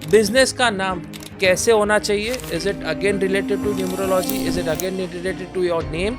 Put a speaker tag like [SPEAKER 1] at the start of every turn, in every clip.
[SPEAKER 1] Business का नाम कैसे होना चाहिए? Is it again related to numerology? Is it again related to your name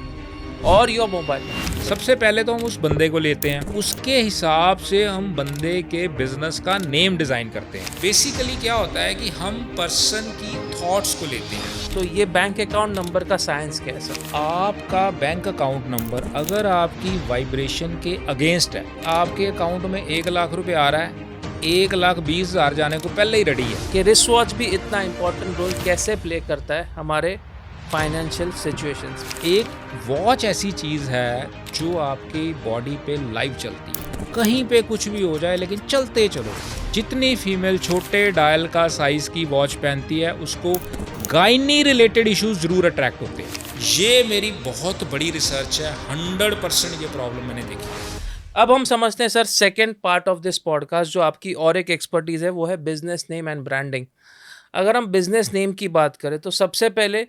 [SPEAKER 1] और योर मोबाइल?
[SPEAKER 2] सबसे पहले तो हम उस बंदे को लेते हैं, उसके हिसाब से हम बंदे के बिजनेस का नेम डिज़ाइन करते हैं। बेसिकली क्या होता है कि हम पर्सन की थॉट्स को लेते हैं।
[SPEAKER 1] तो ये बैंक अकाउंट नंबर का साइंस क्या है सर?
[SPEAKER 2] आपका बैंक अकाउंट नंबर अगर आपकी वाइब्रेशन के अगेंस्ट है, आपके अकाउंट में 1 लाख रुपए आ रहा है, 1,20,000 जाने को पहले ही रेडी है।
[SPEAKER 1] कि रिस्ट वॉच भी इतना इम्पोर्टेंट रोल कैसे प्ले करता है हमारे फाइनेंशियल सिचुएशंस में?
[SPEAKER 2] एक वॉच ऐसी चीज़ है जो आपकी बॉडी पे लाइव चलती है, कहीं पे कुछ भी हो जाए लेकिन चलते चलो। जितनी फीमेल छोटे डायल का साइज की वॉच पहनती है उसको गायनी रिलेटेड इश्यूज जरूर अट्रैक्ट होते हैं। ये मेरी बहुत बड़ी रिसर्च है, 100% ये प्रॉब्लम मैंने देखी है।
[SPEAKER 1] अब हम समझते हैं sir second part of this podcast, जो आपकी और एक एक्सपर्टीज है, वो है बिजनेस नेम एंड ब्रांडिंग। अगर हम बिजनेस नेम की बात करें तो सबसे पहले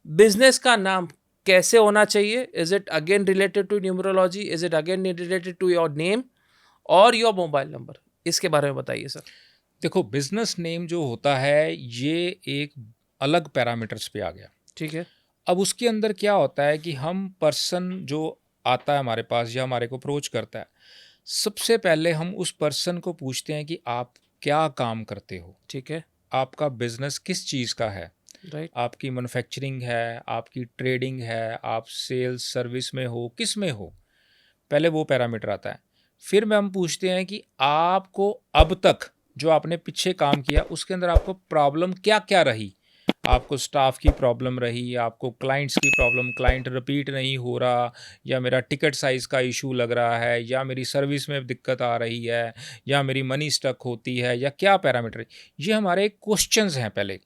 [SPEAKER 1] बिजनेस का नाम कैसे होना चाहिए? Is it again related to numerology? Is it again related to your name और योर मोबाइल नंबर? इसके बारे में बताइए सर।
[SPEAKER 2] देखो, बिजनेस नेम जो होता है ये एक अलग पैरामीटर्स पे आ गया।
[SPEAKER 1] ठीक है।
[SPEAKER 2] अब उसके अंदर क्या होता है कि हम पर्सन जो आता है हमारे पास या हमारे को अप्रोच करता है, सबसे पहले हम उस पर्सन को पूछते हैं कि आप क्या काम करते हो,
[SPEAKER 1] ठीक है।
[SPEAKER 2] आपका बिजनेस किस चीज़ का है,
[SPEAKER 1] राइट।
[SPEAKER 2] आपकी मैन्युफैक्चरिंग है, आपकी ट्रेडिंग है, आप सेल्स सर्विस में हो, किस में हो। पहले वो पैरामीटर आता है। फिर में हम पूछते हैं कि आपको अब तक जो आपने पीछे काम किया उसके अंदर आपको प्रॉब्लम क्या क्या रही। आपको स्टाफ की प्रॉब्लम रही, आपको क्लाइंट्स की प्रॉब्लम, क्लाइंट रिपीट नहीं हो रहा, या मेरा टिकट साइज़ का इशू लग रहा है, या मेरी सर्विस में दिक्कत आ रही है, या मेरी मनी स्टक होती है, या क्या पैरामीटर है। ये हमारे क्वेश्चंस हैं। पहले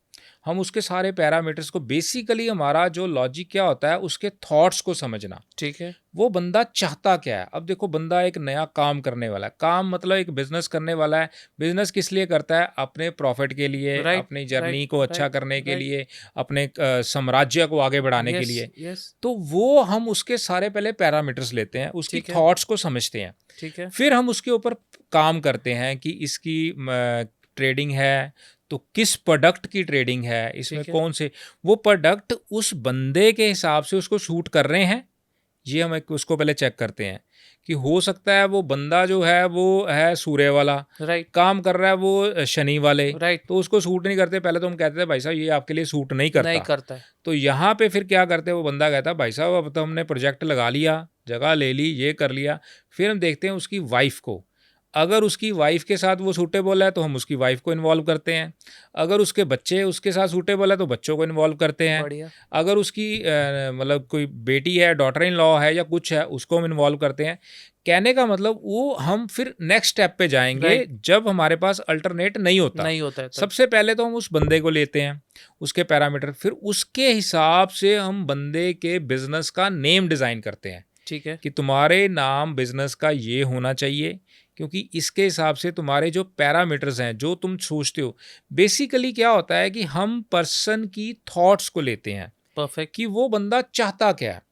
[SPEAKER 2] हम उसके सारे पैरामीटर्स को, बेसिकली हमारा जो लॉजिक क्या होता है उसके थॉट्स को समझना,
[SPEAKER 1] ठीक है।
[SPEAKER 2] वो बंदा चाहता क्या है। अब देखो, बंदा एक नया काम करने वाला है, काम मतलब एक बिजनेस करने वाला है। बिजनेस किस लिए करता है? अपने प्रॉफिट के लिए,
[SPEAKER 1] राइट।
[SPEAKER 2] अपनी जर्नी
[SPEAKER 1] राइट।
[SPEAKER 2] को अच्छा
[SPEAKER 1] राइट।
[SPEAKER 2] करने के
[SPEAKER 1] राइट।
[SPEAKER 2] लिए, अपने साम्राज्य को आगे बढ़ाने के
[SPEAKER 1] यस।
[SPEAKER 2] लिए।
[SPEAKER 1] यस।
[SPEAKER 2] तो वो हम उसके सारे पहले पैरामीटर्स लेते हैं, उसकी
[SPEAKER 1] ठीक है।
[SPEAKER 2] थॉट्स को समझते हैं।
[SPEAKER 1] ठीक है।
[SPEAKER 2] फिर हम उसके ऊपर काम करते हैं कि इसकी ट्रेडिंग है तो किस प्रोडक्ट की ट्रेडिंग है, इसमें
[SPEAKER 1] ठीक है।
[SPEAKER 2] कौन से वो प्रोडक्ट उस बंदे के हिसाब से उसको सूट कर रहे हैं। ये हम उसको पहले चेक करते हैं कि हो सकता है वो बंदा जो है वो है सूर्य वाला,
[SPEAKER 1] राइट।
[SPEAKER 2] काम कर रहा है वो शनि वाले,
[SPEAKER 1] राइट।
[SPEAKER 2] तो उसको सूट नहीं करते। पहले तो हम कहते थे भाई साहब ये आपके लिए सूट नहीं
[SPEAKER 1] नहीं
[SPEAKER 2] करता।
[SPEAKER 1] करता है।
[SPEAKER 2] तो यहाँ पे फिर क्या करते हैं, वो बंदा कहता है भाई साहब अब तो हमने प्रोजेक्ट लगा लिया, जगह ले ली, ये कर लिया। फिर हम देखते हैं उसकी वाइफ को, अगर उसकी वाइफ के साथ वो सूटेबल है तो हम उसकी वाइफ को इन्वॉल्व करते हैं। अगर उसके बच्चे उसके साथ सूटेबल है तो बच्चों को इन्वॉल्व करते हैं।
[SPEAKER 1] बढ़िया।
[SPEAKER 2] अगर उसकी मतलब कोई बेटी है, डॉटर इन लॉ है या कुछ है, उसको हम इन्वॉल्व करते हैं। कहने का मतलब वो हम फिर नेक्स्ट स्टेप पे जाएंगे
[SPEAKER 1] राइट।
[SPEAKER 2] जब हमारे पास अल्टरनेट नहीं होता।
[SPEAKER 1] नहीं होता है तब।
[SPEAKER 2] सबसे पहले तो हम उस बंदे को लेते हैं, उसके पैरामीटर, फिर उसके हिसाब से हम बंदे के बिजनेस का नेम डिज़ाइन करते हैं
[SPEAKER 1] ठीक है।
[SPEAKER 2] कि तुम्हारे नाम बिजनेस का ये होना चाहिए, क्योंकि इसके हिसाब से तुम्हारे जो पैरामीटर्स हैं जो तुम सोचते हो। बेसिकली क्या होता है कि हम पर्सन की थॉट्स को लेते हैं
[SPEAKER 1] परफेक्ट।
[SPEAKER 2] कि वो बंदा चाहता क्या है।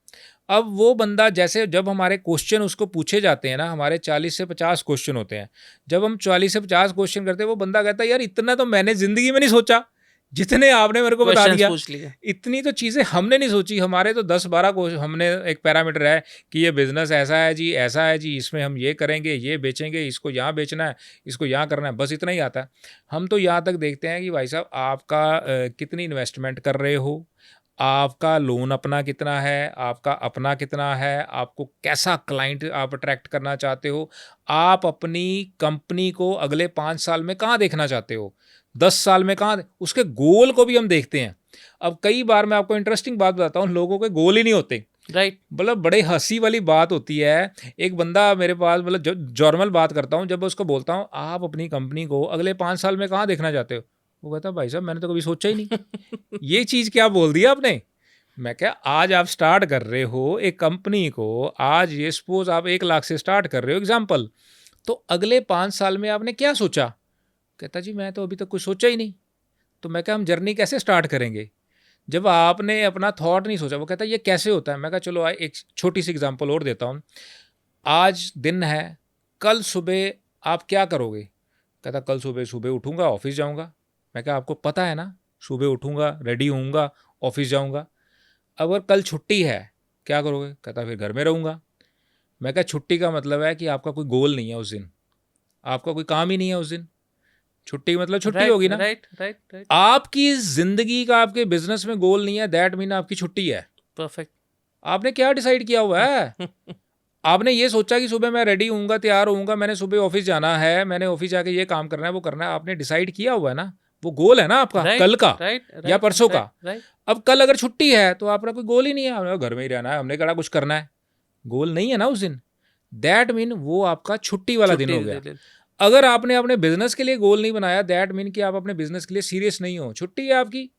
[SPEAKER 2] अब वो बंदा, जैसे जब हमारे क्वेश्चन उसको पूछे जाते हैं ना, हमारे 40 से 50 क्वेश्चन होते हैं। जब हम 40 से 50 क्वेश्चन करते हैं, वो बंदा कहता है यार इतना तो मैंने ज़िंदगी में नहीं सोचा जितने आपने मेरे को बता
[SPEAKER 1] क्वेश्चंस
[SPEAKER 2] दिया।
[SPEAKER 1] पूछ लिए।
[SPEAKER 2] इतनी तो चीज़ें हमने नहीं सोची। हमारे तो 10-12 को हमने एक पैरामीटर है कि ये बिज़नेस ऐसा है जी, ऐसा है जी, इसमें हम ये करेंगे, ये बेचेंगे, इसको यहाँ बेचना है, इसको यहाँ करना है, बस इतना ही आता है। हम तो यहाँ तक देखते हैं कि भाई साहब आपका कितनी इन्वेस्टमेंट कर रहे हो, आपका लोन अपना कितना है, आपका अपना कितना है, आपको कैसा क्लाइंट आप अट्रैक्ट करना चाहते हो, आप अपनी कंपनी को अगले 5 साल में कहाँ देखना चाहते हो, 10 साल में कहाँ, उसके गोल को भी हम देखते हैं। अब कई बार मैं आपको इंटरेस्टिंग बात बताता हूँ, लोगों के गोल ही नहीं होते।
[SPEAKER 1] राइट।
[SPEAKER 2] मतलब बड़े हंसी वाली बात होती है। एक बंदा मेरे पास, मतलब जो नॉर्मल बात करता हूँ, जब उसको बोलता हूँ आप अपनी कंपनी को अगले 5 साल में कहाँ देखना चाहते हो, वो कहता है भाई साहब मैंने तो कभी सोचा ही नहीं। ये चीज़ क्या बोल दिया आपने। मैं क्या, आज आप स्टार्ट कर रहे हो एक कंपनी को, आज ये सपोज आप 1 लाख से स्टार्ट कर रहे हो एग्जाम्पल, तो अगले 5 साल में आपने क्या सोचा। कहता जी मैं तो अभी तक कुछ सोचा ही नहीं। तो मैं क्या, हम जर्नी कैसे स्टार्ट करेंगे जब आपने अपना थॉट नहीं सोचा। वो कहता ये कैसे होता है। मैं कहा चलो एक छोटी सी एग्जांपल और देता हूँ। आज दिन है, कल सुबह आप क्या करोगे। कहता कल सुबह सुबह उठूंगा, ऑफिस जाऊंगा। मैं कहा आपको पता है ना, सुबह उठूंगा, रेडी होऊंगा, ऑफिस जाऊंगा। अगर कल छुट्टी है क्या करोगे? कहता फिर घर में रहूंगा। मैं कहा छुट्टी का मतलब है कि आपका कोई गोल नहीं है उस दिन, आपका कोई काम ही नहीं है उस दिन। छुट्टी मतलब छुट्टी
[SPEAKER 1] राइट
[SPEAKER 2] होगी ना।
[SPEAKER 1] राइट राइट राइट,
[SPEAKER 2] आपकी जिंदगी का, आपके बिजनेस में गोल नहीं है, दैट मीन आपकी छुट्टी है।
[SPEAKER 1] परफेक्ट।
[SPEAKER 2] आपने क्या डिसाइड किया हुआ है? आपने ये सोचा कि सुबह मैं रेडी होऊंगा, तैयार होऊंगा, मैंने सुबह ऑफिस जाना है, मैंने ऑफिस जाके ये काम करना है, वो करना है, आपने डिसाइड किया हुआ है ना, वो गोल है ना आपका
[SPEAKER 1] राइट
[SPEAKER 2] कल का
[SPEAKER 1] राइट
[SPEAKER 2] या
[SPEAKER 1] राइट
[SPEAKER 2] परसों का।
[SPEAKER 1] राइट।
[SPEAKER 2] अब कल अगर छुट्टी है तो आपका कोई गोल ही नहीं है, हमने घर में ही रहना है, हमने कहा कुछ करना है, गोल नहीं है ना उस दिन। दैट मीन वो आपका छुट्टी वाला दिन हो गया। अगर आपने अपने बिजनेस के लिए गोल नहीं बनाया, दैट मीन कि आप अपने बिजनेस के लिए सीरियस नहीं हो। छुट्टी है आपकी,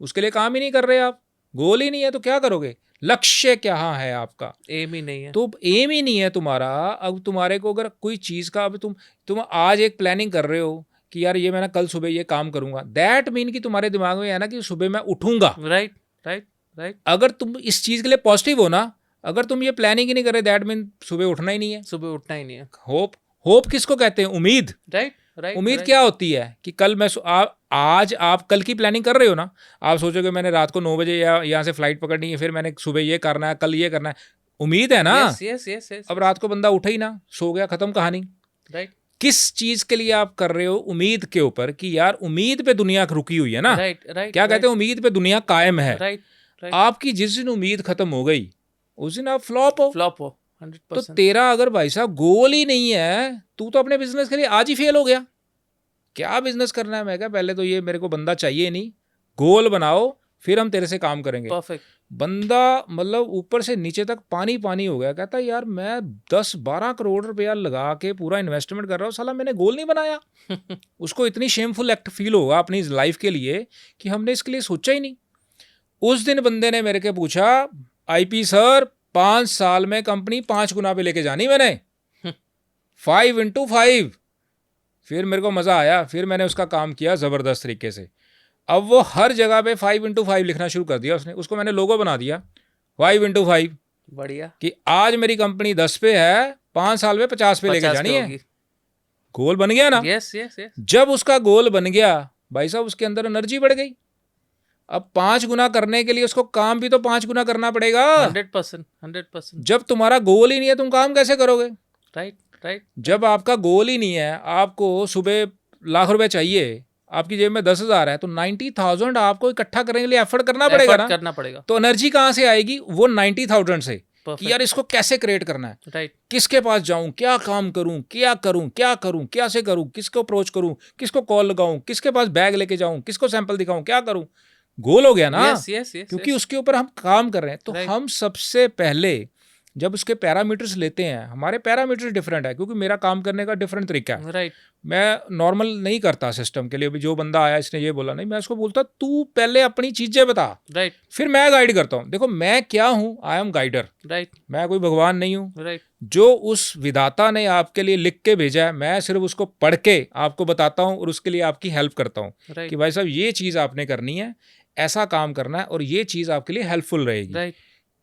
[SPEAKER 2] उसके लिए काम ही नहीं कर रहे आप, गोल ही नहीं है, तो क्या करोगे? लक्ष्य क्या है आपका?
[SPEAKER 1] एम ही नहीं है।
[SPEAKER 2] तो एम ही नहीं है तुम्हारा। अब तुम्हारे को अगर कोई चीज़ का, अब तुम आज एक प्लानिंग कर रहे हो कि यार ये मैं ना कल सुबह ये काम करूंगा, दैट मीन कि तुम्हारे दिमाग में है ना कि सुबह मैं उठूंगा।
[SPEAKER 1] Right right right.
[SPEAKER 2] अगर तुम इस चीज़ के लिए पॉजिटिव हो ना, अगर तुम ये प्लानिंग ही नहीं कर रहे, दैट मीन सुबह उठना ही नहीं है।
[SPEAKER 1] सुबह उठना ही नहीं है।
[SPEAKER 2] होप, होप किसको कहते हैं? उम्मीद।
[SPEAKER 1] Right right.
[SPEAKER 2] उम्मीद क्या होती है कि कल मैं आज आप कल की प्लानिंग कर रहे हो ना, आप सोचोगे मैंने रात को 9 बजे या यहाँ से फ्लाइट पकड़नी है, फिर मैंने सुबह ये करना है, कल ये करना है, उम्मीद है ना।
[SPEAKER 1] Yes yes yes yes.
[SPEAKER 2] अब रात को बंदा उठा ही ना, सो गया, खत्म कहानी।
[SPEAKER 1] राइट
[SPEAKER 2] किस चीज के लिए आप कर रहे हो? उम्मीद के ऊपर, कि यार उम्मीद पे दुनिया रुकी हुई है ना।
[SPEAKER 1] Right right.
[SPEAKER 2] क्या कहते हैं? उम्मीद पे दुनिया कायम है।
[SPEAKER 1] Right right.
[SPEAKER 2] आपकी जिस दिन उम्मीद खत्म हो गई उस दिन आप फ्लॉप हो।
[SPEAKER 1] फ्लॉप हो
[SPEAKER 2] तो
[SPEAKER 1] 100%।
[SPEAKER 2] तेरा अगर भाई साहब गोल ही नहीं है, तू तो अपने बिजनेस के लिए आज ही फेल हो गया। क्या बिजनेस करना है? मैं कहा पहले तो ये मेरे को बंदा चाहिए नहीं, गोल बनाओ, फिर हम तेरे से काम करेंगे।
[SPEAKER 1] परफेक्ट।
[SPEAKER 2] बंदा मतलब ऊपर से नीचे तक पानी पानी हो गया। कहता यार मैं 10-12 करोड़ रुपया लगा के पूरा इन्वेस्टमेंट कर रहा हूँ, साला मैंने गोल नहीं बनाया। उसको इतनी शेमफुल एक्ट फील होगा अपनी लाइफ के लिए कि हमने इसके लिए सोचा ही नहीं। उस दिन बंदे ने मेरे के पूछा, आईपी सर 5 साल में कंपनी 5 गुना पे लेके जानी मैंने, 5x5। फिर मेरे को मज़ा आया, फिर मैंने उसका काम किया ज़बरदस्त तरीके से। अब वो हर जगह पे 5x5 लिखना शुरू कर दिया उसने। उसको मैंने लोगो बना दिया 5x5,
[SPEAKER 1] बढ़िया।
[SPEAKER 2] कि आज मेरी कंपनी 10 पे है, 5 साल में 50 पे लेके जानी है। गोल बन गया ना।
[SPEAKER 1] Yes yes yes.
[SPEAKER 2] जब उसका गोल बन गया भाई साहब, उसके अंदर एनर्जी बढ़ गई। अब 5 गुना करने के लिए उसको काम भी तो 5 गुना करना पड़ेगा।
[SPEAKER 1] 100%। 100%।
[SPEAKER 2] जब तुम्हारा गोल ही नहीं है, तुम काम कैसे करोगे?
[SPEAKER 1] Right right.
[SPEAKER 2] जब आपका गोल ही नहीं है, आपको सुबह लाख रुपए चाहिए, आपकी जेब में 10,000 है, तो 90,000 आपको इकट्ठा करने के लिए एफर्ट करना पड़ेगा ना।
[SPEAKER 1] करना पड़ेगा।
[SPEAKER 2] तो एनर्जी कहाँ से आएगी? वो 90,000 से,
[SPEAKER 1] Perfect.
[SPEAKER 2] कि यार इसको कैसे क्रिएट करना है,
[SPEAKER 1] राइट।
[SPEAKER 2] किसके पास जाऊं, क्या काम करूं, क्या करूं, क्या करूं, क्या से करूं, किसको अप्रोच करूं, किसको कॉल लगाऊं, किसके पास बैग लेके जाऊं, किसको सैंपल दिखाऊं, क्या करूं। गोल हो गया ना।
[SPEAKER 1] Yes yes yes.
[SPEAKER 2] क्योंकि उसके ऊपर हम काम कर रहे हैं। तो
[SPEAKER 1] Right.
[SPEAKER 2] हम सबसे पहले जब उसके पैरामीटर्स लेते हैं, हमारे पैरामीटर्स डिफरेंट है, क्योंकि मेरा काम करने का डिफरेंट तरीका है।
[SPEAKER 1] राइट।
[SPEAKER 2] मैं नॉर्मल नहीं करता सिस्टम के लिए। अभी जो बंदा आया इसने ये बोला, नहीं, मैं उसको बोलता तू पहले अपनी चीजें बता,
[SPEAKER 1] राइट
[SPEAKER 2] फिर मैं गाइड करता हूँ। देखो मैं क्या हूँ, आई एम गाइडर।
[SPEAKER 1] राइट
[SPEAKER 2] मैं कोई भगवान नहीं हूँ।
[SPEAKER 1] राइट।
[SPEAKER 2] जो उस विधाता ने आपके लिए लिख के भेजा है, मैं सिर्फ उसको पढ़ के आपको बताता हूँ और उसके लिए आपकी हेल्प करता हूँ
[SPEAKER 1] राइट
[SPEAKER 2] कि भाई साहब ये चीज़ आपने करनी है, ऐसा काम करना है और ये चीज़ आपके लिए हेल्पफुल रहेगी।
[SPEAKER 1] राइट।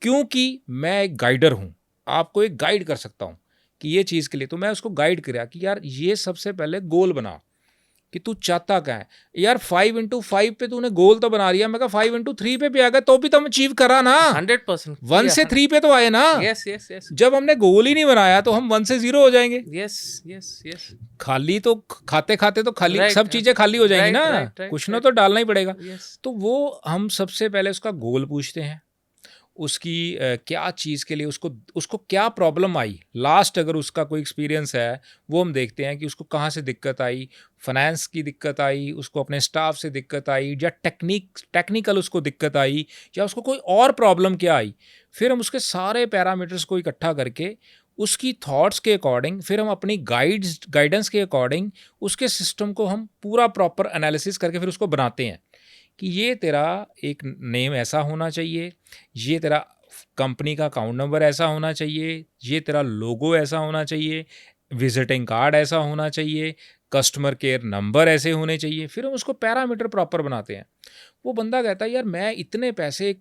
[SPEAKER 2] क्योंकि मैं एक गाइडर हूँ, आपको एक गाइड कर सकता हूँ कि ये चीज़ के लिए। तो मैं उसको गाइड किया कि यार ये सबसे पहले गोल बना कि तू चाहता क्या है। यार 5x5 पे तूने गोल तो बना लिया, मैं कहा 5x3 पे भी आ गया तो भी तो हम अचीव करा ना।
[SPEAKER 1] 100%।
[SPEAKER 2] 1 से 3 पे तो आए ना।
[SPEAKER 1] Yes yes yes.
[SPEAKER 2] जब हमने गोल ही नहीं बनाया तो हम 1 से 0 हो जाएंगे।
[SPEAKER 1] Yes yes yes.
[SPEAKER 2] खाली तो खाते खाते तो खाली
[SPEAKER 1] Right.
[SPEAKER 2] सब चीजें खाली हो जाएंगी
[SPEAKER 1] Right,
[SPEAKER 2] ना।
[SPEAKER 1] right, right,
[SPEAKER 2] कुछ ना
[SPEAKER 1] right.
[SPEAKER 2] तो डालना ही पड़ेगा।
[SPEAKER 1] यस।
[SPEAKER 2] तो वो हम सबसे पहले उसका गोल पूछते हैं, उसकी क्या चीज़ के लिए उसको क्या प्रॉब्लम आई लास्ट। अगर उसका कोई एक्सपीरियंस है वो हम देखते हैं कि उसको कहाँ से दिक्कत आई। फाइनेंस की दिक्कत आई, उसको अपने स्टाफ से दिक्कत आई, या टेक्निकल उसको दिक्कत आई, या उसको कोई और प्रॉब्लम क्या आई। फिर हम उसके सारे पैरामीटर्स को इकट्ठा करके उसकी थॉट्स के अकॉर्डिंग, फिर हम अपनी गाइडेंस के अकॉर्डिंग उसके सिस्टम को हम पूरा प्रॉपर एनालिसिस करके फिर उसको बनाते हैं कि ये तेरा एक नेम ऐसा होना चाहिए, ये तेरा कंपनी का अकाउंट नंबर ऐसा होना चाहिए, ये तेरा लोगो ऐसा होना चाहिए, विजिटिंग कार्ड ऐसा होना चाहिए, कस्टमर केयर नंबर ऐसे होने चाहिए। फिर हम उसको पैरामीटर प्रॉपर बनाते हैं। वो बंदा कहता है यार मैं इतने पैसे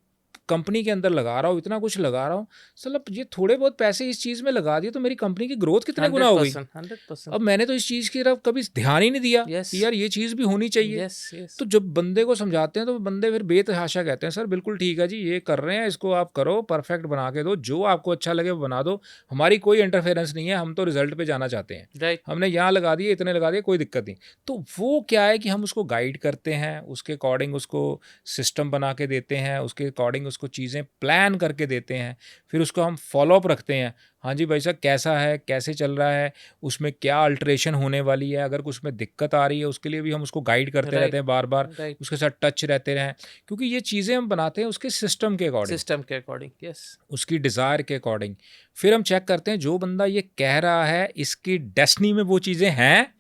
[SPEAKER 2] कंपनी के अंदर लगा रहा हूँ, इतना कुछ लगा रहा हूँ, मतलब ये थोड़े बहुत पैसे इस चीज़ में लगा दिए तो मेरी कंपनी की ग्रोथ कितने गुना हो गई।
[SPEAKER 1] 100%।
[SPEAKER 2] अब मैंने तो इस चीज़ की तरफ कभी ध्यान ही नहीं दिया
[SPEAKER 1] Yes.
[SPEAKER 2] कि यार ये चीज़ भी होनी चाहिए।
[SPEAKER 1] यस
[SPEAKER 2] तो जब बंदे को समझाते हैं तो बंदे फिर बेतहाशा कहते हैं सर बिल्कुल ठीक है जी, ये कर रहे हैं, इसको आप करो, परफेक्ट बना के दो, जो आपको अच्छा लगे वो बना दो, हमारी कोई इंटरफेरेंस नहीं है, हम तो रिजल्ट पे जाना चाहते हैं,
[SPEAKER 1] राइट।
[SPEAKER 2] हमने यहाँ लगा दिए, इतने लगा दिए, कोई दिक्कत नहीं। तो वो क्या है कि हम उसको गाइड करते हैं, उसके अकॉर्डिंग उसको सिस्टम बना के देते हैं, उसके अकॉर्डिंग उसको चीज़ें प्लान करके देते हैं, फिर उसको हम फॉलोअप रखते हैं। हाँ जी भाई साहब कैसा है, कैसे चल रहा है, उसमें क्या अल्टरेशन होने वाली है, अगर कुछ में दिक्कत आ रही है उसके लिए भी हम उसको गाइड करते रहते हैं बार बार,
[SPEAKER 1] राइट।
[SPEAKER 2] उसके साथ टच रहते रहें, क्योंकि ये चीज़ें हम बनाते हैं उसके सिस्टम के अकॉर्डिंग,
[SPEAKER 1] सिस्टम के अकॉर्डिंग। यस।
[SPEAKER 2] उसकी डिज़ायर के अकॉर्डिंग। फिर हम चेक करते हैं जो बंदा ये कह रहा है इसकी डेस्टिनी में वो चीज़ें हैं,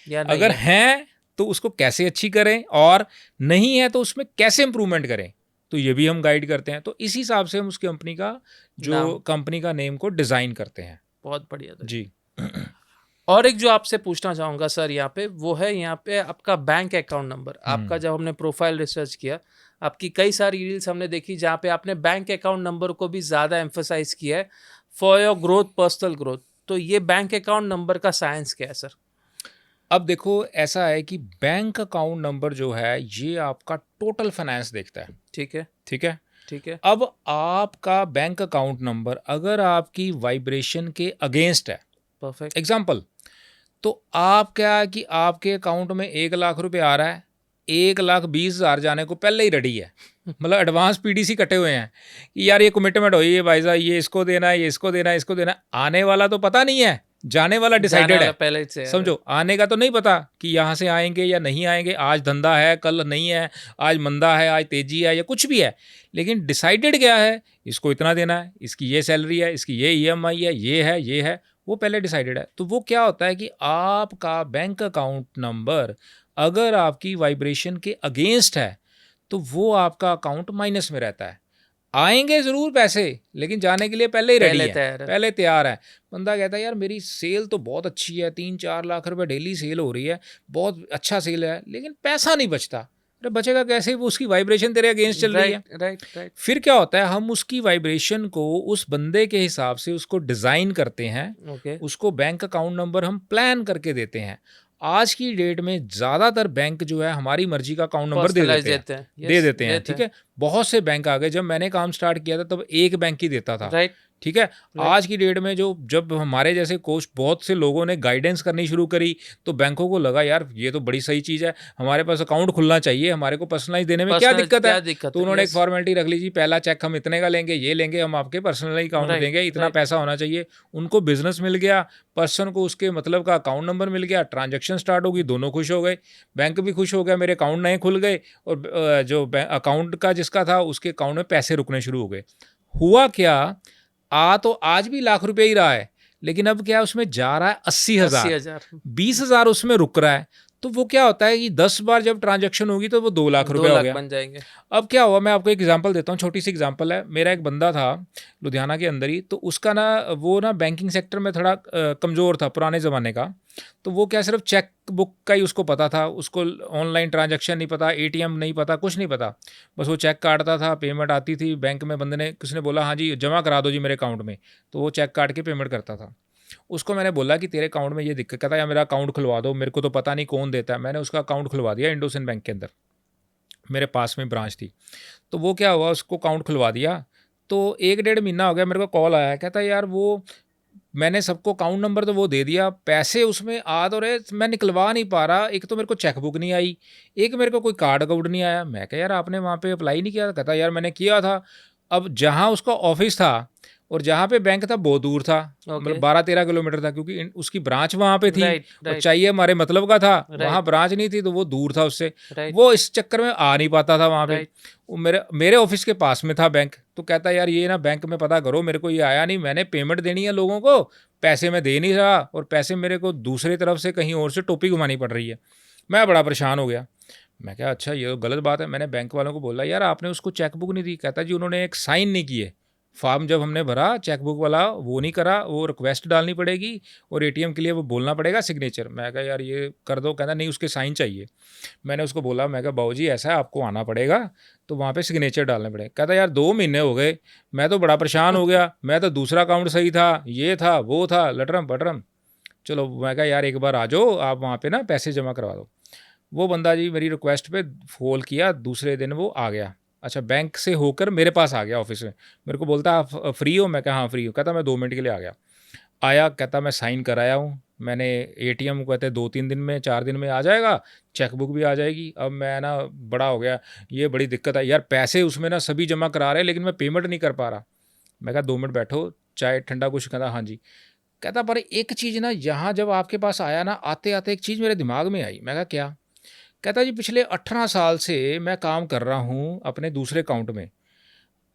[SPEAKER 1] या नहीं
[SPEAKER 2] अगर
[SPEAKER 1] है।
[SPEAKER 2] हैं तो उसको कैसे अच्छी करें, और नहीं है तो उसमें कैसे इम्प्रूवमेंट करें, तो ये भी हम गाइड करते हैं। तो इस हिसाब से हम उस कंपनी का जो कंपनी का नेम को डिज़ाइन करते हैं।
[SPEAKER 1] बहुत बढ़िया था
[SPEAKER 2] जी।
[SPEAKER 1] और एक जो आपसे पूछना चाहूँगा सर यहाँ पे, वो है यहाँ पे आपका बैंक अकाउंट नंबर। आपका जब हमने प्रोफाइल रिसर्च किया, आपकी कई सारी रील्स हमने देखी जहाँ पे आपने बैंक अकाउंट नंबर को भी ज़्यादा एम्फोसाइज किया है for your growth, personal growth. तो ये बैंक अकाउंट नंबर का साइंस क्या है सर?
[SPEAKER 2] अब देखो ऐसा है कि बैंक अकाउंट नंबर जो है ये आपका टोटल फाइनेंस देखता है।
[SPEAKER 1] ठीक है।
[SPEAKER 2] ठीक है।
[SPEAKER 1] ठीक है।
[SPEAKER 2] अब आपका बैंक अकाउंट नंबर अगर आपकी वाइब्रेशन के अगेंस्ट है,
[SPEAKER 1] परफेक्ट।
[SPEAKER 2] एग्जाम्पल, तो आप क्या है कि आपके अकाउंट में 1 लाख रुपए आ रहा है, 1,20,000 जाने को पहले ही रेडी है, मतलब एडवांस पीडीसी कटे हुए हैं कि यार ये कमिटमेंट हो, ये भाई साहब ये इसको देना है, ये इसको देना है, इसको देना है। आने वाला तो पता नहीं है, जाने वाला डिसाइडेड है
[SPEAKER 1] पहले से
[SPEAKER 2] समझो। आने का तो नहीं पता कि यहाँ से आएंगे या नहीं आएंगे, आज धंधा है कल नहीं है, आज मंदा है आज तेजी है या कुछ भी है, लेकिन डिसाइडेड क्या है, इसको इतना देना है, इसकी ये सैलरी है, इसकी ये ईएमआई है, ये है, वो पहले डिसाइडेड है। तो वो क्या होता है कि आपका बैंक अकाउंट नंबर अगर आपकी वाइब्रेशन के अगेंस्ट है तो वो आपका अकाउंट माइनस में रहता है। आएंगे ज़रूर पैसे, लेकिन जाने के लिए पहले ही रेडी है, पहले तैयार है। बंदा कहता है यार मेरी सेल तो बहुत अच्छी है, 3-4 लाख रुपए डेली सेल हो रही है, बहुत अच्छा सेल है, लेकिन पैसा नहीं बचता। अरे बचेगा कैसे, वो उसकी वाइब्रेशन तेरे अगेंस्ट चल रही है।
[SPEAKER 1] राइट।
[SPEAKER 2] फिर क्या होता है, हम उसकी वाइब्रेशन को उस बंदे के हिसाब से उसको डिज़ाइन करते हैं।
[SPEAKER 1] ओके।
[SPEAKER 2] उसको बैंक अकाउंट नंबर हम प्लान करके देते हैं। आज की डेट में ज़्यादातर बैंक जो है हमारी मर्जी का अकाउंट नंबर दे देते हैं। ठीक है, बहुत से बैंक आ गए। जब मैंने काम स्टार्ट किया था तब एक बैंक ही देता था।
[SPEAKER 1] राइट।
[SPEAKER 2] ठीक है। आज की डेट में जब हमारे जैसे कोच बहुत से लोगों ने गाइडेंस करनी शुरू करी तो बैंकों को लगा यार ये तो बड़ी सही चीज़ है, हमारे पास अकाउंट खुलना चाहिए, हमारे को पर्सनलाइज देने में क्या दिक्कत है। तो उन्होंने एक फॉर्मेलिटी रख ली जी, पहला चेक हम इतने का लेंगे, ये लेंगे, हम आपके पर्सनली अकाउंट देंगे, इतना पैसा होना चाहिए। उनको बिजनेस मिल गया, पर्सन को उसके मतलब का अकाउंट नंबर मिल गया, ट्रांजेक्शन स्टार्ट होगी, दोनों खुश हो गए, बैंक भी खुश हो गया, मेरे अकाउंट नए खुल गए, और जो अकाउंट का जिसका था उसके अकाउंट में पैसे रुकने शुरू हो गए। हुआ क्या, तो आज भी लाख रुपए ही रहा है, लेकिन अब क्या उसमें जा रहा है 80,000, 20,000 उसमें रुक रहा है। तो वो क्या होता है कि 10 बार जब ट्रांजैक्शन होगी तो वो 2 लाख रुपए हो गया, बन जाएंगे। अब क्या हुआ, मैं आपको एक एग्जांपल देता हूँ, छोटी सी एग्जांपल है। मेरा एक बंदा था लुधियाना के अंदर ही, तो उसका वो बैंकिंग सेक्टर में थोड़ा कमज़ोर था, पुराने ज़माने का। तो वो क्या सिर्फ चेक बुक का ही उसको पता था, उसको ऑनलाइन ट्रांजैक्शन नहीं पता, एटीएम नहीं पता, कुछ नहीं पता। बस वो चेक काटता था, पेमेंट आती थी बैंक में, बंदे ने किसी ने बोला हाँ जी जमा करा दो जी मेरे अकाउंट में, तो वो चेक काट के पेमेंट करता था। उसको मैंने बोला कि तेरे अकाउंट में ये दिक्कत, कहता या मेरा अकाउंट खुलवा दो, मेरे को तो पता नहीं कौन देता है। मैंने उसका अकाउंट खुलवा दिया इंडोसिंड बैंक के अंदर, मेरे पास में ब्रांच थी। तो वो क्या हुआ, उसको अकाउंट खुलवा दिया, तो 1-1.5 महीना हो गया, मेरे को कॉल आया, कहता यार वो मैंने सबको अकाउंट नंबर तो वो दे दिया, पैसे उसमें आ तो रहे, मैं निकलवा नहीं पा रहा। एक तो मेरे को चेकबुक नहीं आई, एक मेरे को कोई कार्ड अकाउंट नहीं आया। मैं कहा यार आपने वहाँ पे अप्लाई नहीं किया? कहता यार मैंने किया था। अब जहाँ उसका ऑफिस था और जहाँ पे बैंक था बहुत दूर था, मतलब 12-13 किलोमीटर था, क्योंकि उसकी ब्रांच वहाँ पे थी और चाहिए हमारे मतलब का था, वहाँ ब्रांच नहीं थी तो वो दूर था उससे। वो इस चक्कर में आ नहीं पाता था वहाँ पे। वो मेरे ऑफिस के पास में था बैंक। तो कहता यार ये ना बैंक में पता करो, मेरे को ये आया नहीं, मैंने पेमेंट देनी है लोगों को, पैसे मैं दे नहीं रहा और पैसे मेरे को दूसरी तरफ से कहीं और से टोपी घुमानी पड़ रही है। मैं बड़ा परेशान हो गया। मैं क्या अच्छा ये तो गलत बात है। मैंने बैंक वालों को बोला यार आपने उसको चेकबुक नहीं दी। कहता जी उन्होंने एक साइन नहीं किए, फॉर्म जब हमने भरा चेकबुक वाला वो नहीं करा, वो रिक्वेस्ट डालनी पड़ेगी और एटीएम के लिए वो बोलना पड़ेगा सिग्नेचर। मैं कहा यार ये कर दो, कहना नहीं उसके साइन चाहिए। मैंने उसको बोला, मैं कहा बाबूजी ऐसा है आपको आना पड़ेगा तो वहाँ पे सिग्नेचर डालने पड़ेगा। कहता यार 2 महीने हो गए, मैं तो बड़ा परेशान हो गया, मैं तो दूसरा अकाउंट सही था, ये था वो था, लटरम पटरम। चलो मैं कहा यार एक बार आ जाओ आप वहाँ पे ना पैसे जमा करवा दो। वो बंदा जी मेरी रिक्वेस्ट पे फोन किया, दूसरे दिन वो आ गया। अच्छा, बैंक से होकर मेरे पास आ गया ऑफिस में, मेरे को बोलता आप फ्री हो? मैं कहा हाँ फ्री हो। कहता मैं 2 मिनट के लिए आ गया। आया, कहता मैं साइन कराया हूँ मैंने, एटीएम कहते 2-3 दिन में 4 दिन में आ जाएगा, चेकबुक भी आ जाएगी। अब मैं ना बड़ा हो गया, ये बड़ी दिक्कत है यार, पैसे उसमें ना सभी जमा करा रहे हैं लेकिन मैं पेमेंट नहीं कर पा रहा। मैं कहा 2 मिनट बैठो, चाय ठंडा कुछ? कहता हाँ जी। कहता पर एक चीज़ ना यहाँ जब आपके पास आया ना, आते आते एक चीज़ मेरे दिमाग में आई। मैं कहा क्या? कहता जी पिछले 18 साल से मैं काम कर रहा हूँ अपने दूसरे अकाउंट में,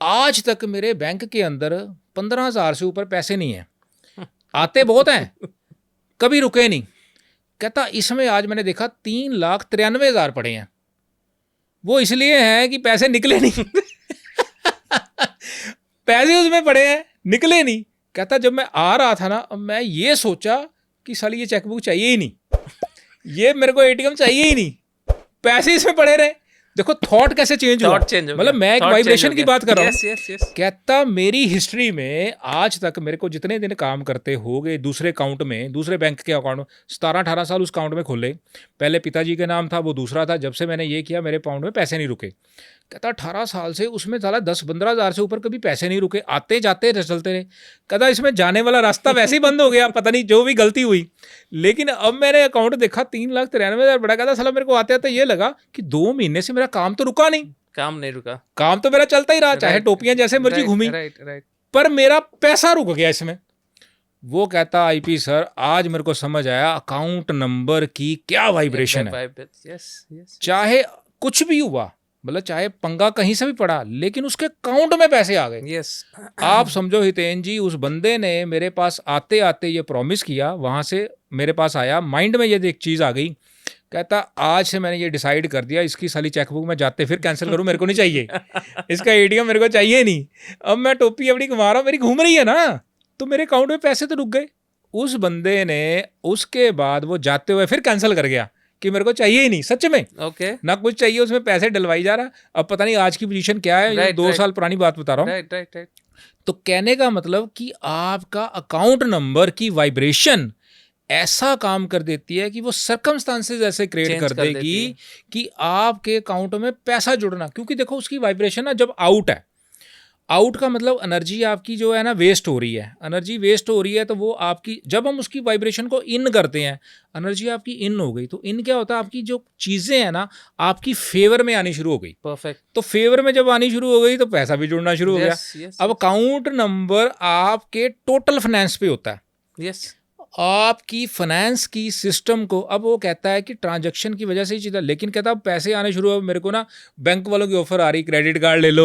[SPEAKER 2] आज तक मेरे बैंक के अंदर 15,000 से ऊपर पैसे नहीं हैं, आते बहुत हैं, कभी रुके नहीं। कहता इसमें आज मैंने देखा 3,93,000 पड़े हैं, वो इसलिए हैं कि पैसे निकले नहीं पैसे उसमें पड़े हैं, निकले नहीं। कहता जब मैं आ रहा था ना, मैं ये सोचा कि साली ये चेकबुक चाहिए ही नहीं, ये मेरे को एटीएम चाहिए ही नहीं, पैसे इसमें पड़े रहे। देखो थॉट कैसे चेंज हुआ, मतलब मैं एक वाइब्रेशन की बात कर रहा हूँ। कहता मेरी हिस्ट्री में आज तक मेरे को जितने दिन काम करते हो गए दूसरे अकाउंट में, दूसरे बैंक के अकाउंट में, 17-18 साल उस अकाउंट में खोले। पहले पिताजी के नाम था, वो दूसरा था। जब से मैंने ये किया मेरे अकाउंट में पैसे नहीं रुके। कहता 18 साल से उसमें साला 10-15 हज़ार से ऊपर कभी पैसे नहीं रुके, आते जाते चलते रहे। कहता इसमें जाने वाला रास्ता वैसे ही बंद हो गया, पता नहीं जो भी गलती हुई। लेकिन अब मैंने अकाउंट देखा 3,93,000 बड़ा। कहता साला मेरे को आते आते ये लगा कि 2 महीने से मेरा काम तो रुका नहीं,
[SPEAKER 1] काम नहीं रुका,
[SPEAKER 2] काम तो मेरा चलता ही रहा, चाहे टोपियां जैसे मर्जी घूमी, पर मेरा पैसा रुक गया इसमें। वो कहता आईपी सर आज मेरे को समझ आया अकाउंट नंबर की क्या वाइब्रेशन है। चाहे कुछ भी हुआ, मतलब चाहे पंगा कहीं से भी पड़ा, लेकिन उसके अकाउंट में पैसे आ गए।
[SPEAKER 1] यस
[SPEAKER 2] आप समझो हितेन जी, उस बंदे ने मेरे पास आते आते ये प्रॉमिस किया, वहाँ से मेरे पास आया, माइंड में ये एक चीज़ आ गई। कहता आज से मैंने ये डिसाइड कर दिया, इसकी साली चेकबुक मैं जाते फिर कैंसिल करूँ, मेरे को नहीं चाहिए इसका एटीएम मेरे को चाहिए नहीं। अब मैं टोपी अपनी घुमा रहा हूँ, मेरी घूम रही है ना, तो मेरे अकाउंट में पैसे तो रुक गए। उस बंदे ने उसके बाद वो जाते हुए फिर कैंसिल कर गया कि मेरे को चाहिए ही नहीं, सच में
[SPEAKER 1] ओके
[SPEAKER 2] ना कुछ चाहिए, उसमें पैसे डलवाई जा रहा। अब पता नहीं आज की पोजीशन क्या है, ये 2 साल पुरानी बात बता रहा हूँ।
[SPEAKER 1] राइट।
[SPEAKER 2] तो कहने का मतलब कि आपका अकाउंट नंबर की वाइब्रेशन ऐसा काम कर देती है कि वो सर्कमस्टांसेस ऐसे क्रिएट कर देगी कि आपके अकाउंट में पैसा जुड़ना, क्योंकि देखो उसकी वाइब्रेशन ना जब आउट है, आउट का मतलब एनर्जी आपकी जो है ना वेस्ट हो रही है, एनर्जी वेस्ट हो रही है, तो वो आपकी जब हम उसकी वाइब्रेशन को इन करते हैं, एनर्जी आपकी इन हो गई, तो इन क्या होता है, आपकी जो चीज़ें हैं ना आपकी फेवर में आनी शुरू हो गई।
[SPEAKER 1] परफेक्ट।
[SPEAKER 2] तो फेवर में जब आनी शुरू हो गई तो पैसा भी जुड़ना शुरू हो गया। अब अकाउंट नंबर आपके टोटल फाइनेंस पे होता है,
[SPEAKER 1] यस
[SPEAKER 2] आपकी फाइनेंस की सिस्टम को। अब वो कहता है कि ट्रांजैक्शन की वजह से ही चीज़ है, लेकिन कहता है पैसे आने शुरू हो, मेरे को ना बैंक वालों की ऑफर आ रही, क्रेडिट कार्ड ले लो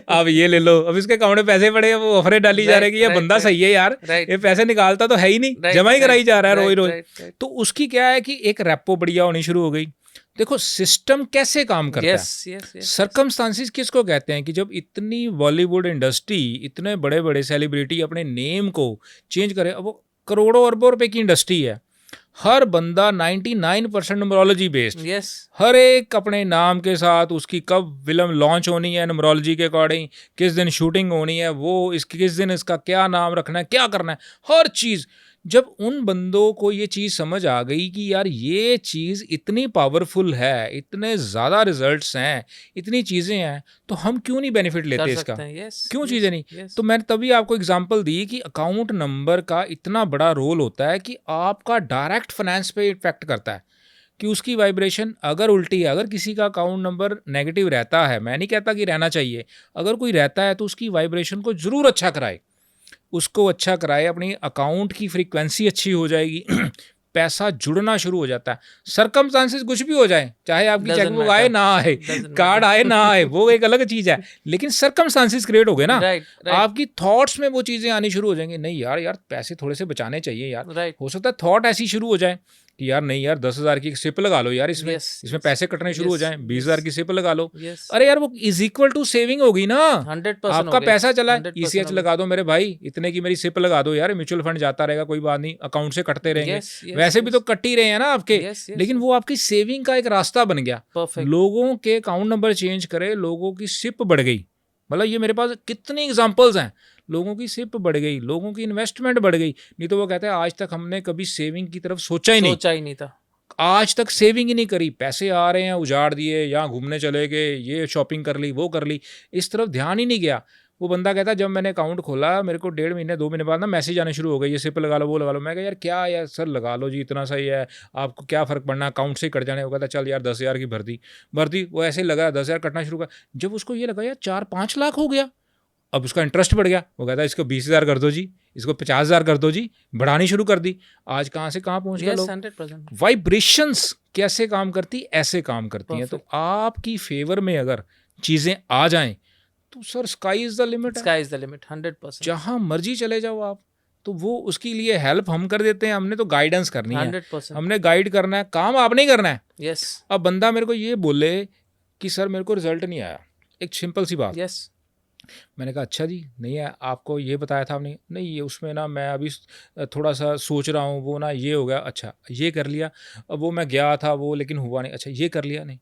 [SPEAKER 2] अब ये ले लो, अब इसके अकाउंट में पैसे पड़े, वो ऑफरें डाली जा रही है, ये बंदा सही है यार, ये पैसे निकालता तो है ही नहीं, जमा ही कराई जा रहा है रोज। तो उसकी क्या है कि एक रेपो बढ़िया होनी शुरू हो गई। देखो सिस्टम कैसे काम करता है। सर्कमस्टांसेस किसको कहते हैं कि जब इतनी बॉलीवुड इंडस्ट्री, इतने बड़े बड़े सेलिब्रिटी अपने नेम को चेंज करे, अब वो करोड़ों अरबों रुपए की इंडस्ट्री है, हर बंदा 99% न्यूमरोलॉजी बेस्ड, हर एक अपने नाम के साथ, उसकी कब फिल्म लॉन्च होनी है न्यूमरोलॉजी के अकॉर्डिंग, किस दिन शूटिंग होनी है, वो इसकी किस दिन इसका क्या नाम रखना है, क्या करना है, हर चीज़। जब उन बंदों को ये चीज़ समझ आ गई कि यार ये चीज़ इतनी पावरफुल है, इतने ज़्यादा रिजल्ट्स हैं, इतनी चीज़ें हैं, तो हम क्यों नहीं बेनिफिट लेते इसका, क्यों चीज़ें नहीं। तो मैंने तभी आपको एग्जांपल दी कि अकाउंट नंबर का इतना बड़ा रोल होता है कि आपका डायरेक्ट फाइनेंस पे इफेक्ट करता है कि उसकी वाइब्रेशन अगर उल्टी है। अगर किसी का अकाउंट नंबर नेगेटिव रहता है, मैं नहीं कहता कि रहना चाहिए, अगर कोई रहता है तो उसकी वाइब्रेशन को ज़रूर अच्छा कराए, उसको अच्छा कराए, अपनी अकाउंट की फ्रीक्वेंसी अच्छी हो जाएगी पैसा जुड़ना शुरू हो जाता है। सर्कमस्टांसेस कुछ भी हो जाए, चाहे आपकी चेकबुक आए ना आए, कार्ड आए ना आए, वो एक अलग चीज़ है, लेकिन सर्कमस्टांसेस क्रिएट हो गए ना, आपकी थॉट्स में वो चीज़ें आनी शुरू हो जाएंगी। नहीं यार पैसे थोड़े से बचाने चाहिए यार, हो सकता है थॉट ऐसी शुरू हो जाए कि यार नहीं यार 10,000 की सिप लगा लो यार, इसमें
[SPEAKER 1] Yes,
[SPEAKER 2] इसमें
[SPEAKER 1] yes,
[SPEAKER 2] पैसे कटने शुरू हो
[SPEAKER 1] yes,
[SPEAKER 2] जाएं, 20,000 की सिप लगा लो।
[SPEAKER 1] yes,
[SPEAKER 2] अरे यार वो इज इक्वल टू सेविंग होगी ना,
[SPEAKER 1] 100% हो
[SPEAKER 2] आपका
[SPEAKER 1] गई,
[SPEAKER 2] पैसा चला है,
[SPEAKER 1] 100%
[SPEAKER 2] ECH
[SPEAKER 1] हो गई।
[SPEAKER 2] लगा दो मेरे भाई, इतने की मेरी सिप लगा दो यार, म्यूचुअल फंड जाता रहेगा, कोई बात नहीं, अकाउंट से कटते रहेंगे,
[SPEAKER 1] Yes, yes,
[SPEAKER 2] वैसे भी
[SPEAKER 1] yes,
[SPEAKER 2] तो कट ही रहे हैं ना आपके,
[SPEAKER 1] yes, yes,
[SPEAKER 2] लेकिन वो आपकी सेविंग का एक रास्ता बन गया।
[SPEAKER 1] perfect,
[SPEAKER 2] लोगों के अकाउंट नंबर चेंज करे, लोगों की सिप बढ़ गई, मतलब ये मेरे पास कितनी एग्जांपल्स हैं, लोगों की सिप बढ़ गई, लोगों की इन्वेस्टमेंट बढ़ गई। नहीं तो वो कहते हैं आज तक हमने कभी सेविंग की तरफ सोचा ही नहीं
[SPEAKER 1] था।
[SPEAKER 2] आज तक सेविंग ही नहीं करी, पैसे आ रहे हैं उजाड़ दिए, यहाँ घूमने चले गए, ये शॉपिंग कर ली, वो कर ली, इस तरफ ध्यान ही नहीं गया। वो बंदा कहता है जब मैंने अकाउंट खोला मेरे को 1.5 महीने 2 महीने बाद ना मैसेज आने शुरू हो गए, ये सिप लगा लो, वो लगा लो। मैं कहा यार क्या यार सर लगा लो जी, इतना सही है, आपको क्या फ़र्क पड़ना, अकाउंट से ही कट जाने। वो कहता चल यार 10,000 की भर्ती वो ऐसे ही लगा, 10,000 कटना शुरू कर। जब उसको ये लगा यार 4-5 लाख हो गया, अब उसका इंटरेस्ट बढ़ गया, वो कहता है इसको 20,000 कर दो जी, इसको 50,000 कर दो जी, बढ़ानी शुरू कर दी। आज कहाँ से कहाँ पहुँच गए लोग।
[SPEAKER 1] 100%,
[SPEAKER 2] वाइब्रेशंस कैसे काम करती, ऐसे काम करती हैं। तो आपकी फेवर में अगर चीज़ें आ जाएं तो sir sky is the limit है,
[SPEAKER 1] स्काई इज द लिमिट, 100%,
[SPEAKER 2] जहाँ मर्जी चले जाओ आप। तो वो उसके लिए हेल्प हम कर देते हैं, हमने तो गाइडेंस करनी है,
[SPEAKER 1] 100%,
[SPEAKER 2] हमने गाइड करना है, काम आपने ही करना है।
[SPEAKER 1] यस,
[SPEAKER 2] अब बंदा मेरे को ये बोले कि सर मेरे को रिजल्ट नहीं आया, एक सिंपल सी बात,
[SPEAKER 1] यस,
[SPEAKER 2] मैंने कहा अच्छा जी नहीं है, आपको ये बताया था आपने, नहीं ये उसमें ना मैं अभी थोड़ा सा सोच रहा हूँ, वो ना ये हो गया, अच्छा ये कर लिया, अब वो मैं गया था वो लेकिन हुआ नहीं, अच्छा ये कर लिया, नहीं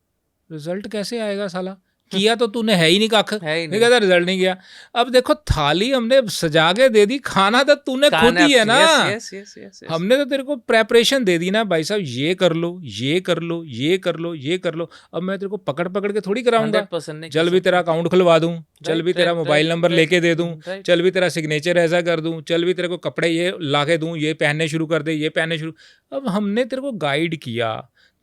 [SPEAKER 2] रिजल्ट कैसे आएगा साला, किया तो तूने है ही नहीं कख,
[SPEAKER 1] है ही
[SPEAKER 2] नहीं
[SPEAKER 1] नहीं,
[SPEAKER 2] कहता रिजल्ट नहीं गया। अब देखो थाली हमने सजा के दे दी, खाना तो तूने खुद ही है ना,
[SPEAKER 1] यस, यस, यस,
[SPEAKER 2] हमने तो तेरे को प्रेपरेशन दे दी ना भाई साहब, ये कर लो, ये कर लो, ये कर लो, ये कर लो। अब मैं तेरे को पकड़ पकड़ के थोड़ी कराऊंगा,
[SPEAKER 1] 100% नहीं,
[SPEAKER 2] चल भी तेरा अकाउंट खुलवा दूं, चल भी तेरा
[SPEAKER 1] right,
[SPEAKER 2] mobile
[SPEAKER 1] right,
[SPEAKER 2] number
[SPEAKER 1] right,
[SPEAKER 2] लेके दे दूं,
[SPEAKER 1] right,
[SPEAKER 2] चल भी तेरा सिग्नेचर ऐसा कर दूं, चल भी तेरे को कपड़े ये ला के दूं, ये पहनने शुरू कर दे, ये पहनने शुरू। अब हमने तेरे को गाइड किया,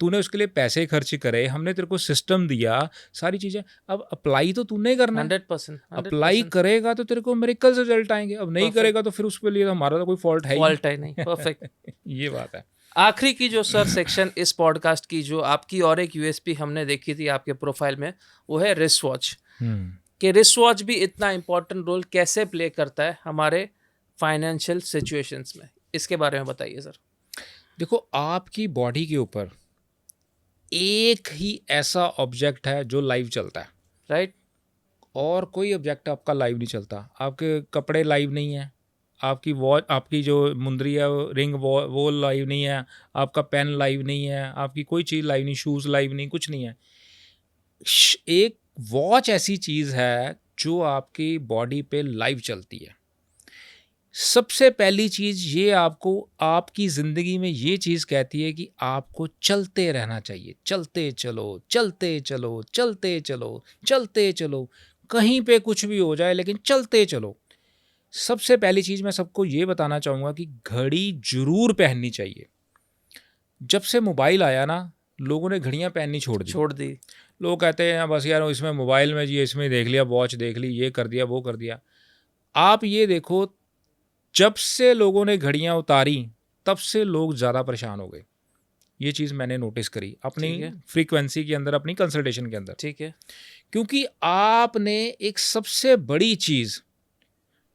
[SPEAKER 2] तूने उसके लिए पैसे खर्च करे, हमने तेरे को सिस्टम दिया, सारी चीज़ें। अब अप्लाई तो तूने ही करना है,
[SPEAKER 1] 100%,
[SPEAKER 2] अप्लाई करेगा तो तेरे को मेरिकल रिजल्ट आएंगे, अब नहीं करेगा तो फिर उसके लिए तो हमारा तो कोई फॉल्ट है ही
[SPEAKER 1] फॉल्ट है नहीं, परफेक्ट।
[SPEAKER 2] ये बात है।
[SPEAKER 1] आखिरी की जो सर सेक्शन इस पॉडकास्ट की जो आपकी और एक यूएसपी हमने देखी थी आपके प्रोफाइल में, वो है रिस्ट वॉच। कि रिस्ट वॉच भी इतना इम्पोर्टेंट रोल कैसे प्ले करता है हमारे फाइनेंशियल सिचुएशंस में, इसके बारे में बताइए सर।
[SPEAKER 2] देखो आपकी बॉडी के ऊपर एक ही ऐसा ऑब्जेक्ट है जो लाइव चलता है,
[SPEAKER 1] राइट,
[SPEAKER 2] और कोई ऑब्जेक्ट आपका लाइव नहीं चलता। आपके कपड़े लाइव नहीं है, आपकी वॉच, आपकी जो मुंदरी है रिंग वो लाइव नहीं है, आपका पेन लाइव नहीं है, आपकी कोई चीज़ लाइव नहीं, शूज़ लाइव नहीं, कुछ नहीं है। एक वॉच ऐसी चीज़ है जो आपकी बॉडी पे लाइव चलती है। सबसे पहली चीज़ ये आपको आपकी ज़िंदगी में ये चीज़ कहती है कि आपको चलते रहना चाहिए, चलते चलो, चलते चलो, चलते चलो, चलते चलो, कहीं पे कुछ भी हो जाए लेकिन चलते चलो। सबसे पहली चीज़ मैं सबको ये बताना चाहूँगा कि घड़ी ज़रूर पहननी चाहिए। जब से मोबाइल आया ना, लोगों ने घड़ियाँ पहननी छोड़ दी। लोग कहते हैं बस यार इसमें मोबाइल में जी इसमें देख लिया, वॉच देख ली, ये कर दिया, वो कर दिया। आप ये देखो, जब से लोगों ने घड़ियाँ उतारी तब से लोग ज़्यादा परेशान हो गए। ये चीज़ मैंने नोटिस करी अपनी फ्रीक्वेंसी के अंदर, अपनी कंसल्टेशन के अंदर।
[SPEAKER 1] ठीक है,
[SPEAKER 2] क्योंकि आपने एक सबसे बड़ी चीज़,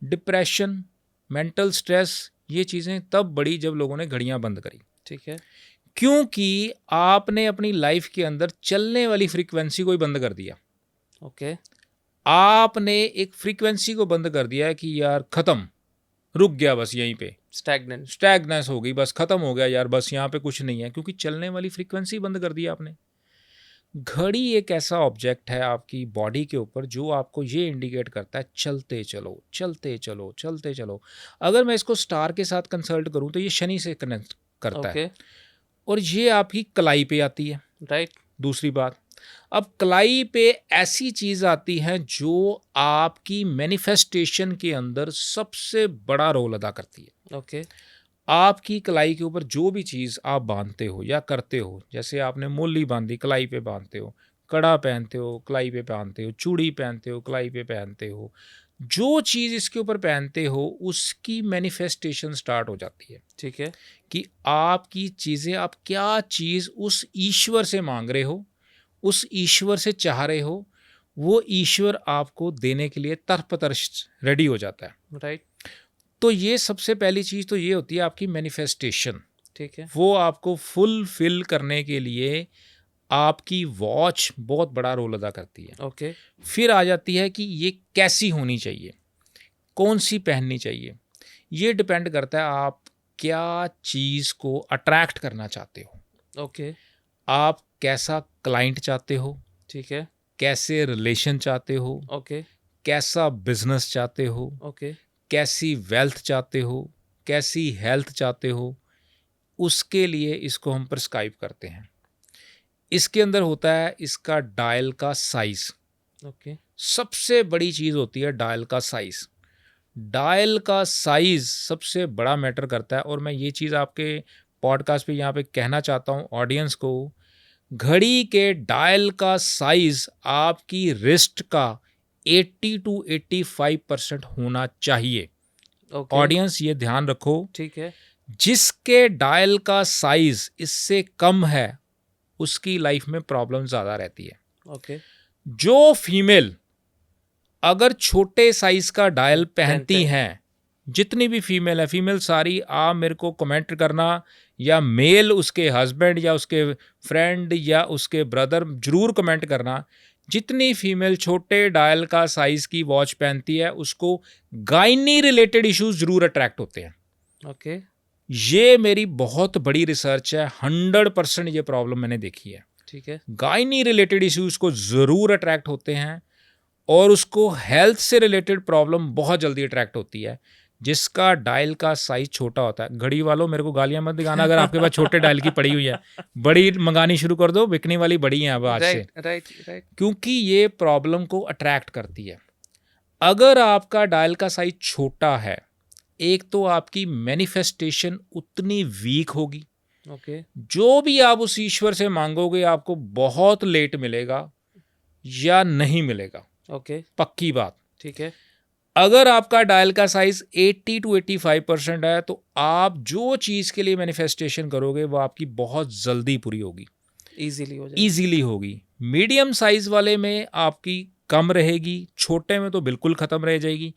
[SPEAKER 2] डिप्रेशन, मेंटल स्ट्रेस, ये चीज़ें तब बढ़ी जब लोगों ने घड़ियाँ बंद करी।
[SPEAKER 1] ठीक है,
[SPEAKER 2] क्योंकि आपने अपनी लाइफ के अंदर चलने वाली फ्रीक्वेंसी को ही बंद कर दिया।
[SPEAKER 1] ओके,
[SPEAKER 2] आपने एक फ्रीक्वेंसी को बंद कर दिया कि यार ख़त्म, रुक गया बस यहीं पे, स्टैगनेस हो गई, बस ख़त्म हो गया यार, बस यहाँ पे कुछ नहीं है, क्योंकि चलने वाली फ्रीक्वेंसी बंद कर दी आपने। घड़ी एक ऐसा ऑब्जेक्ट है आपकी बॉडी के ऊपर जो आपको ये इंडिकेट करता है चलते चलो, चलते चलो, चलते चलो। अगर मैं इसको स्टार के साथ कंसल्ट करूँ तो ये शनि से कनेक्ट करता है, और ये आपकी कलाई पे आती है।
[SPEAKER 1] राइट,
[SPEAKER 2] दूसरी बात, अब कलाई पे ऐसी चीज़ आती है जो आपकी मैनिफेस्टेशन के अंदर सबसे बड़ा रोल अदा करती है।
[SPEAKER 1] ओके,
[SPEAKER 2] आपकी कलाई के ऊपर जो भी चीज़ आप बांधते हो या करते हो, जैसे आपने मोली बांधी, कलाई पे बांधते हो, कड़ा पहनते हो, कलाई पे पहनते हो, चूड़ी पहनते हो, कलाई पे पहनते हो, जो चीज़ इसके ऊपर पहनते हो उसकी मैनिफेस्टेशन स्टार्ट हो जाती है।
[SPEAKER 1] ठीक है,
[SPEAKER 2] कि आपकी चीज़ें, आप क्या चीज़ उस ईश्वर से मांग रहे हो, उस ईश्वर से चाह रहे हो, वो ईश्वर आपको देने के लिए तरपतर रेडी हो जाता है।
[SPEAKER 1] राइट,
[SPEAKER 2] तो ये सबसे पहली चीज़ तो ये होती है आपकी मैनिफेस्टेशन।
[SPEAKER 1] ठीक है,
[SPEAKER 2] वो आपको फुलफिल करने के लिए आपकी वॉच बहुत बड़ा रोल अदा करती है।
[SPEAKER 1] ओके,
[SPEAKER 2] फिर आ जाती है कि ये कैसी होनी चाहिए, कौन सी पहननी चाहिए। ये डिपेंड करता है आप क्या चीज़ को अट्रैक्ट करना चाहते हो,
[SPEAKER 1] ओके,
[SPEAKER 2] आप कैसा क्लाइंट चाहते हो,
[SPEAKER 1] ठीक है,
[SPEAKER 2] कैसे रिलेशन चाहते हो,
[SPEAKER 1] ओके,
[SPEAKER 2] कैसा बिजनेस चाहते हो,
[SPEAKER 1] ओके,
[SPEAKER 2] कैसी वेल्थ चाहते हो, कैसी हेल्थ चाहते हो, उसके लिए इसको हम प्रिस्क्राइब करते हैं। इसके अंदर होता है इसका डायल का साइज़।
[SPEAKER 1] ओके,
[SPEAKER 2] सबसे बड़ी चीज़ होती है डायल का साइज़। डायल का साइज़ सबसे बड़ा मैटर करता है। और मैं ये चीज़ आपके पॉडकास्ट पे यहाँ पे कहना चाहता हूँ ऑडियंस को, घड़ी के डायल का साइज़ आपकी रिस्ट का 80 to 85% होना चाहिए।
[SPEAKER 1] ओके,
[SPEAKER 2] ऑडियंस ये ध्यान रखो,
[SPEAKER 1] ठीक है,
[SPEAKER 2] जिसके डायल का साइज़ इससे कम है उसकी लाइफ में प्रॉब्लम ज़्यादा रहती है।
[SPEAKER 1] ओके,
[SPEAKER 2] जो फीमेल अगर छोटे साइज का डायल पहनती हैं, जितनी भी फीमेल है, फीमेल सारी, आप मेरे को कमेंट करना, या मेल उसके हस्बैंड या उसके फ्रेंड या उसके ब्रदर जरूर कमेंट करना, जितनी फीमेल छोटे डायल का साइज की वॉच पहनती है उसको गायनी रिलेटेड इश्यूज जरूर अट्रैक्ट होते हैं।
[SPEAKER 1] ओके,
[SPEAKER 2] ये मेरी बहुत बड़ी रिसर्च है, 100% ये प्रॉब्लम मैंने देखी है।
[SPEAKER 1] ठीक है,
[SPEAKER 2] गायनी रिलेटेड इश्यूज को ज़रूर अट्रैक्ट होते हैं और उसको हेल्थ से रिलेटेड प्रॉब्लम बहुत जल्दी अट्रैक्ट होती है जिसका डायल का साइज छोटा होता है। घड़ी वालों मेरे को गालियां मत दिखाना अगर आपके पास छोटे डायल की पड़ी हुई है, बड़ी मंगानी शुरू कर दो, बिकने वाली बड़ी हैं अब आज से,
[SPEAKER 1] राइट, राइट, राइट,
[SPEAKER 2] क्योंकि ये प्रॉब्लम को अट्रैक्ट करती है। अगर आपका डायल का साइज छोटा है, एक तो आपकी मैनिफेस्टेशन उतनी वीक होगी,
[SPEAKER 1] ओके,
[SPEAKER 2] जो भी आप उस ईश्वर से मांगोगे आपको बहुत लेट मिलेगा या नहीं मिलेगा,
[SPEAKER 1] ओके,
[SPEAKER 2] पक्की बात।
[SPEAKER 1] ठीक है,
[SPEAKER 2] अगर आपका डायल का साइज 80 to 85% है तो आप जो चीज़ के लिए मैनिफेस्टेशन करोगे वो आपकी बहुत जल्दी पूरी होगी,
[SPEAKER 1] इजीली हो जाएगा,
[SPEAKER 2] ईजीली होगी। मीडियम साइज वाले में आपकी कम रहेगी, छोटे में तो बिल्कुल ख़त्म रह जाएगी।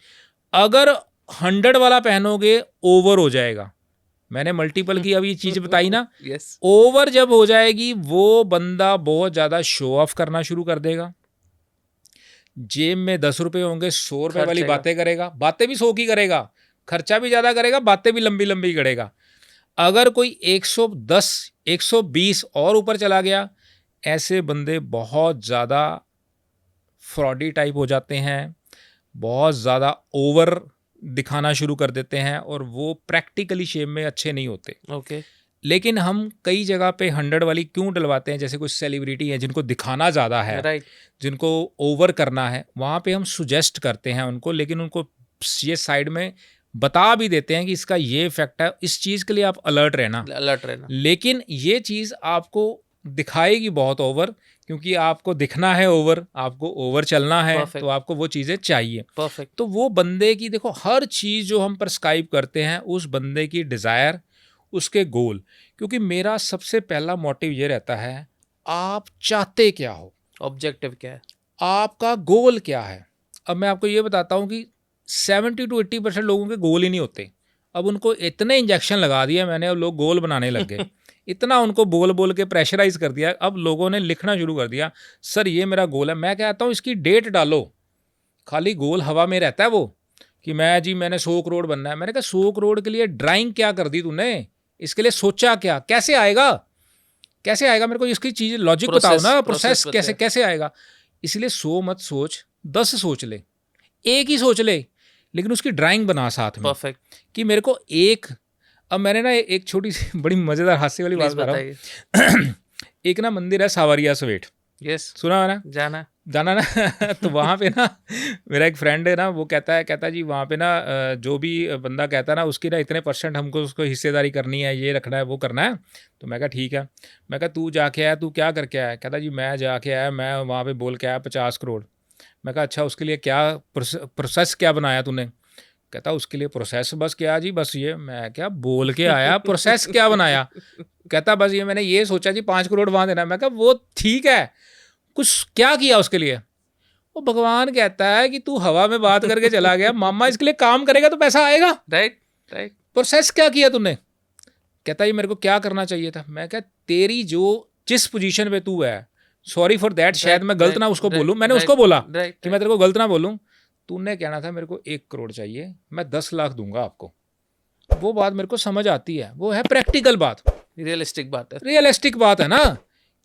[SPEAKER 2] अगर 100 वाला पहनोगे ओवर हो जाएगा। मैंने मल्टीपल की अभी चीज़ बताई ना,
[SPEAKER 1] यस,
[SPEAKER 2] ओवर जब हो जाएगी वो बंदा बहुत ज़्यादा शो ऑफ करना शुरू कर देगा, जेब में 10 रुपये होंगे 100 रुपये वाली
[SPEAKER 1] खर्चेगा।
[SPEAKER 2] बातें करेगा, बातें भी 100 की करेगा, खर्चा भी ज़्यादा करेगा, बातें भी लंबी लंबी करेगा। अगर कोई 110 120 और ऊपर चला गया, ऐसे बंदे बहुत ज़्यादा फ्रॉडी टाइप हो जाते हैं, बहुत ज़्यादा ओवर दिखाना शुरू कर देते हैं और वो प्रैक्टिकली शेप में अच्छे नहीं होते।
[SPEAKER 1] ओके,
[SPEAKER 2] लेकिन हम कई जगह पे 100 वाली क्यों डलवाते हैं, जैसे कोई सेलिब्रिटी है जिनको दिखाना ज़्यादा है,
[SPEAKER 1] राइट,
[SPEAKER 2] जिनको ओवर करना है, वहाँ पे हम सुजेस्ट करते हैं उनको, लेकिन उनको ये साइड में बता भी देते हैं कि इसका ये इफेक्ट है, इस चीज़ के लिए आप अलर्ट रहना।
[SPEAKER 1] अलर्ट रहना,
[SPEAKER 2] लेकिन ये चीज़ आपको दिखाएगी बहुत ओवर, क्योंकि आपको दिखना है ओवर, आपको ओवर चलना है,
[SPEAKER 1] Perfect.
[SPEAKER 2] तो आपको वो चीज़ें चाहिए।
[SPEAKER 1] परफेक्ट,
[SPEAKER 2] तो वो बंदे की, देखो हर चीज़ जो हम प्रिस्क्राइब करते हैं उस बंदे की डिज़ायर, उसके गोल, क्योंकि मेरा सबसे पहला मोटिव ये रहता है आप चाहते क्या हो,
[SPEAKER 1] ऑब्जेक्टिव क्या है,
[SPEAKER 2] आपका गोल क्या है। अब मैं आपको ये बताता हूँ कि 70 to 80% लोगों के गोल ही नहीं होते। अब उनको इतने इंजेक्शन लगा दिया मैंने, अब लोग गोल बनाने लग गए इतना उनको बोल बोल के प्रेशराइज कर दिया, अब लोगों ने लिखना शुरू कर दिया, सर ये मेरा गोल है। मैं कहता हूँ इसकी डेट डालो, खाली गोल हवा में रहता है वो, कि मैंने 100 करोड़ बनना है। मैंने कहा 100 करोड़ के लिए ड्राइंग क्या कर दी तूने, इसके लिए सोचा क्या, कैसे आएगा, कैसे आएगा, मेरे को इसकी चीज़ लॉजिक बताओ ना, प्रोसेस कैसे कैसे आएगा। इसलिए 100 मत सोच, 10 सोच ले, एक ही सोच ले, लेकिन उसकी ड्राइंग बना साथ में,
[SPEAKER 1] परफेक्ट,
[SPEAKER 2] कि मेरे को एक। अब मैंने ना एक छोटी सी बड़ी मज़ेदार हास्य वाली बात
[SPEAKER 1] प्लीज
[SPEAKER 2] बता रहा
[SPEAKER 1] बताइए,
[SPEAKER 2] हूँ एक ना मंदिर है सावरिया स्वेट,
[SPEAKER 1] यस,
[SPEAKER 2] सुना है ना,
[SPEAKER 1] जाना,
[SPEAKER 2] जाना ना तो वहाँ पे ना मेरा एक फ्रेंड है ना, वो कहता है जी वहाँ पे ना जो भी बंदा कहता है ना उसकी ना इतने % हमको उसको हिस्सेदारी करनी है, ये रखना है, वो करना है। तो मैं कहा ठीक है। मैं कहा तू जाके आया, तू क्या करके आया? कहता जी मैं जाके आया, मैं वहाँ पे बोल के आया 50 करोड़। मैं कहा अच्छा, उसके लिए क्या प्रोसेस क्या बनाया तूने? कहता उसके लिए प्रोसेस बस क्या जी, बस ये। मैं क्या बोल के आया, प्रोसेस क्या बनाया? कहता बस ये मैंने ये सोचा जी 5 करोड़ वहाँ देना। मैं कहा वो ठीक है, कुछ क्या किया उसके लिए? वो भगवान कहता है कि तू हवा में बात करके चला गया, मामा इसके लिए काम करेगा तो पैसा आएगा,
[SPEAKER 1] राइट, राइट,
[SPEAKER 2] प्रोसेस क्या किया तूने? कहता ये मेरे को क्या करना चाहिए था। मैं कहा तेरी जिस पोजीशन पे तू है, सॉरी फॉर दैट, शायद मैं गलत ना उसको बोलूँ, मैंने उसको बोला कि मैं तेरे को गलत ना बोलूँ, तूने कहना था मेरे को 1 करोड़ चाहिए, मैं 10 लाख दूंगा आपको। वो बात मेरे को समझ आती है, वो है प्रैक्टिकल बात,
[SPEAKER 1] रियलिस्टिक बात है,
[SPEAKER 2] रियलिस्टिक बात है ना।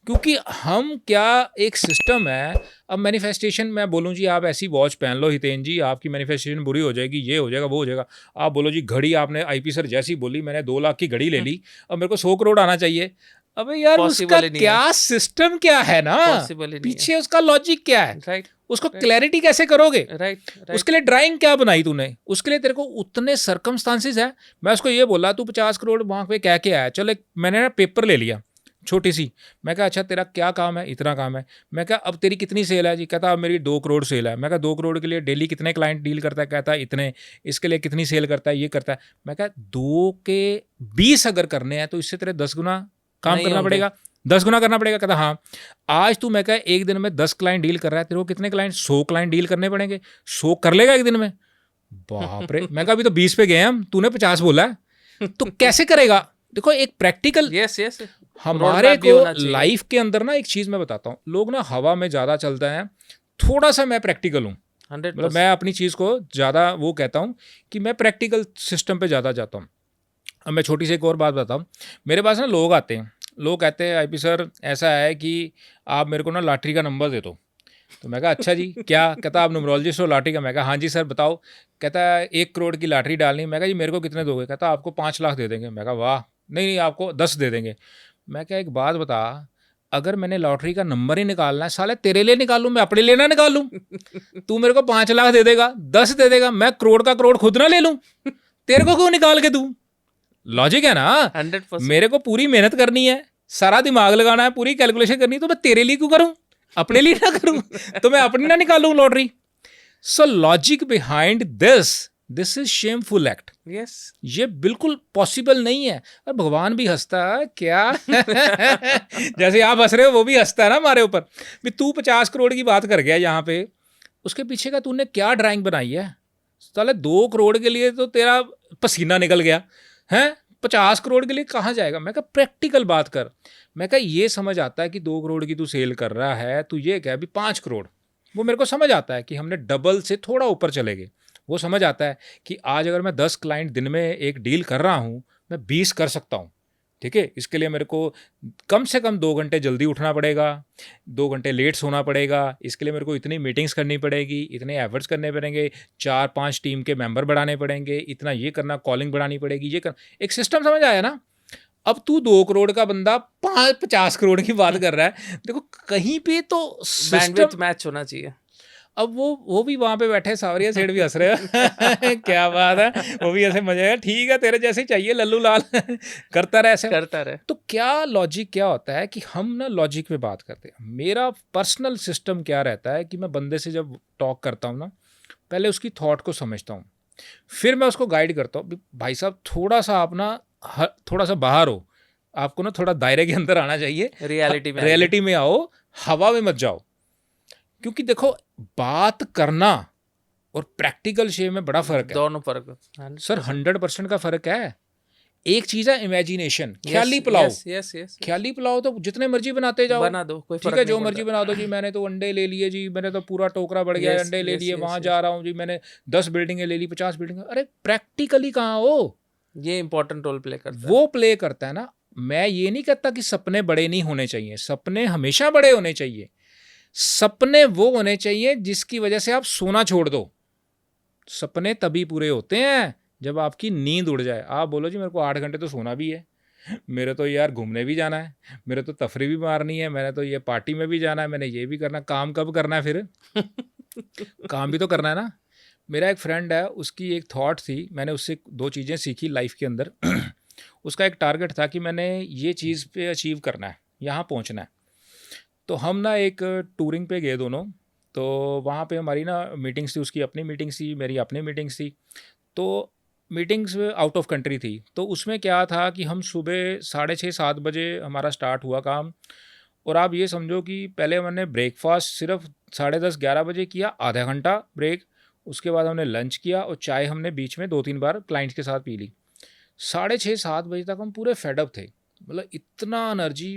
[SPEAKER 2] क्योंकि हम क्या, एक सिस्टम है। अब मैनिफेस्टेशन मैं बोलूँ जी आप ऐसी वॉच पहन लो हितेन जी, आपकी मैनिफेस्टेशन बुरी हो जाएगी, ये हो जाएगा, वो हो जाएगा। आप बोलो जी घड़ी, आपने आईपी सर जैसी बोली, मैंने 2 लाख की घड़ी ले ली और मेरे को 100 करोड़ आना चाहिए। अबे यार उसका क्या सिस्टम क्या है ना, पीछे उसका लॉजिक क्या है,
[SPEAKER 1] राइट,
[SPEAKER 2] उसको क्लैरिटी कैसे करोगे,
[SPEAKER 1] राइट,
[SPEAKER 2] उसके लिए ड्राइंग क्या बनाई तूने, उसके लिए तेरे को उतने सर्कमस्टांसेस है। मैं उसको ये बोला तू 50 करोड़ वहां पे कह के आया, चलो मैंने ना पेपर ले लिया छोटी सी, मैं कहा अच्छा तेरा क्या काम है, इतना काम है। मैं कहा अब तेरी कितनी सेल है जी, कहता अब मेरी 2 करोड़ सेल है। मैं कहा 2 करोड़ के लिए डेली कितने क्लाइंट डील करता है, कहता है इतने, इसके लिए कितनी सेल करता है, ये करता है। मैं कहा 2 के 20 अगर करने हैं तो इससे तेरे 10 गुना काम करना पड़ेगा, 10 गुना करना पड़ेगा। कहता हाँ आज तू, मैं कहा एक दिन में 10 क्लाइंट डील कर रहा है, तेरे को कितने क्लाइंट, 100 क्लाइंट डील करने पड़ेंगे, 100 कर लेगा एक दिन में। बाप रे, मैं कहा अभी तो 20 पे गए हम, तूने 50 बोला है, तो कैसे करेगा। देखो एक प्रैक्टिकल,
[SPEAKER 1] यस
[SPEAKER 2] हमारे को लाइफ के अंदर ना एक चीज़ मैं बताता हूँ, लोग ना हवा में ज़्यादा चलते हैं, थोड़ा सा मैं प्रैक्टिकल हूँ, मतलब मैं अपनी चीज़ को ज़्यादा वो कहता हूँ कि मैं प्रैक्टिकल सिस्टम पे ज़्यादा जाता हूँ। अब मैं छोटी सी एक और बात बताता हूँ, मेरे पास ना लोग आते हैं, लोग कहते हैं आईपी सर ऐसा है कि आप मेरे को ना लॉटरी का नंबर दे दो। तो मैं कहा अच्छा जी क्या, कहता आप न्यूमरोलॉजिस्ट हो लॉटरी का। मैं कहा हाँ जी सर बताओ। कहता है 1 करोड़ की लॉटरी डालनी। मैं कहा जी मेरे को कितने दोगे, कहता आपको 5 लाख दे देंगे। मैं कहा वाह, नहीं आपको 10 दे देंगे। मैं क्या एक बात बता, अगर मैंने लॉटरी का नंबर ही निकालना है, साले तेरे लिए निकालूं, मैं अपने लिए ना निकालूं। तू मेरे को 5 लाख दे देगा, 10 दे देगा, मैं करोड़ का करोड़ खुद ना ले लूं, तेरे को क्यों निकाल के दूं। लॉजिक है ना,
[SPEAKER 1] 100%।
[SPEAKER 2] मेरे को पूरी मेहनत करनी है, सारा दिमाग लगाना है, पूरी कैलकुलेशन करनी है, तो मैं तेरे लिए क्यों करूं, अपने लिए ना करूं, तो मैं अपनी ना निकालूं lottery. So logic behind this is shameful act.
[SPEAKER 1] Yes,
[SPEAKER 2] ये बिल्कुल पॉसिबल नहीं है। और भगवान भी हंसता है क्या जैसे आप हंस रहे हो वो भी हंसता है ना हमारे ऊपर भी, तू 50 करोड़ की बात कर गया यहाँ पे, उसके पीछे का तूने क्या ड्राइंग बनाई है। साले 2 करोड़ के लिए तो तेरा पसीना निकल गया है, 50 करोड़ के लिए कहाँ जाएगा। मैं कहा प्रैक्टिकल बात कर। मैं कहा ये समझ आता है कि 2 करोड़ की तू सेल कर रहा है, तू ये कह अभी 5 करोड़, वो मेरे को समझ आता है कि हमने डबल से थोड़ा ऊपर चले गए। वो समझ आता है कि आज अगर मैं 10 क्लाइंट दिन में एक डील कर रहा हूँ, मैं 20 कर सकता हूँ, ठीक है। इसके लिए मेरे को कम से कम 2 घंटे जल्दी उठना पड़ेगा, 2 घंटे लेट सोना पड़ेगा, इसके लिए मेरे को इतनी मीटिंग्स करनी पड़ेगी, इतने एफर्ट्स करने पड़ेंगे, 4-5 टीम के मेंबर बढ़ाने पड़ेंगे, इतना ये करना, कॉलिंग बढ़ानी पड़ेगी, ये करना, एक सिस्टम समझ आया ना। अब तू 2 करोड़ का बंदा 50 करोड़ की बात कर रहा है, देखो कहीं पे तो
[SPEAKER 1] बैंडविड्थ मैच होना चाहिए।
[SPEAKER 2] अब वो भी वहाँ पे बैठे, सावरिया सेठ भी हंस रहे हैं क्या बात है, वो भी ऐसे मजे है, ठीक है तेरे जैसे चाहिए लल्लू लाल करता रहे ऐसे
[SPEAKER 1] करता रहे।
[SPEAKER 2] तो क्या लॉजिक क्या होता है कि हम ना लॉजिक पे बात करते हैं। मेरा पर्सनल सिस्टम क्या रहता है कि मैं बंदे से जब टॉक करता हूँ ना, पहले उसकी थॉट को समझता हूँ, फिर मैं उसको गाइड करता हूँ, भाई साहब थोड़ा सा आप ना थोड़ा सा बाहर हो, आपको ना थोड़ा दायरे के अंदर आना चाहिए, रियलिटी में आओ, हवा में मत जाओ। क्योंकि देखो बात करना और प्रैक्टिकल शे में बड़ा फर्क है,
[SPEAKER 1] दोनों फर्क है
[SPEAKER 2] सर, 100% का फर्क है। एक चीज है इमेजिनेशन, ख्याली पुलाव, ख्याली पुलाव तो जितने मर्जी बनाते जाओ,
[SPEAKER 1] बना दो, कोई
[SPEAKER 2] ठीक है, जो मर्जी बना दो जी, मैंने तो अंडे ले लिए जी, मैंने तो पूरा टोकरा बढ़ गया, अंडे ले लिए, वहां जा रहा हूँ जी, मैंने 10 बिल्डिंगें ले ली, 50 बिल्डिंगें। अरे प्रैक्टिकली कहाँ हो,
[SPEAKER 1] ये इंपॉर्टेंट रोल प्ले करता है,
[SPEAKER 2] वो प्ले करता है ना। मैं ये नहीं कहता कि सपने बड़े नहीं होने चाहिए, सपने हमेशा बड़े होने चाहिए, सपने वो होने चाहिए जिसकी वजह से आप सोना छोड़ दो। सपने तभी पूरे होते हैं जब आपकी नींद उड़ जाए, आप बोलो जी मेरे को 8 घंटे तो सोना भी है, मेरे तो यार घूमने भी जाना है, मेरे तो तफरी भी मारनी है, मैंने तो ये पार्टी में भी जाना है, मैंने ये भी करना, काम कब करना है फिर काम भी तो करना है ना। मेरा एक फ्रेंड है, उसकी एक थॉट थी, मैंने उससे 2 चीज़ें सीखी लाइफ के अंदर उसका एक टारगेट था कि मैंने ये चीज़ पे अचीव करना है, यहाँ पहुँचना है। तो हम ना एक टूरिंग पे गए दोनों, तो वहाँ पे हमारी ना मीटिंग्स थी, उसकी अपनी मीटिंग्स थी, मेरी अपनी मीटिंग्स थी। तो मीटिंग्स आउट ऑफ कंट्री थी, तो उसमें क्या था कि हम सुबह 6:30-7 बजे हमारा स्टार्ट हुआ काम, और आप ये समझो कि पहले हमने ब्रेकफास्ट सिर्फ 10:30-11 बजे किया, आधा घंटा ब्रेक, उसके बाद हमने लंच किया और चाय हमने बीच में 2-3 बार क्लाइंट्स के साथ पी ली। 6:30-7 बजे तक हम पूरे फेडअप थे, मतलब इतना एनर्जी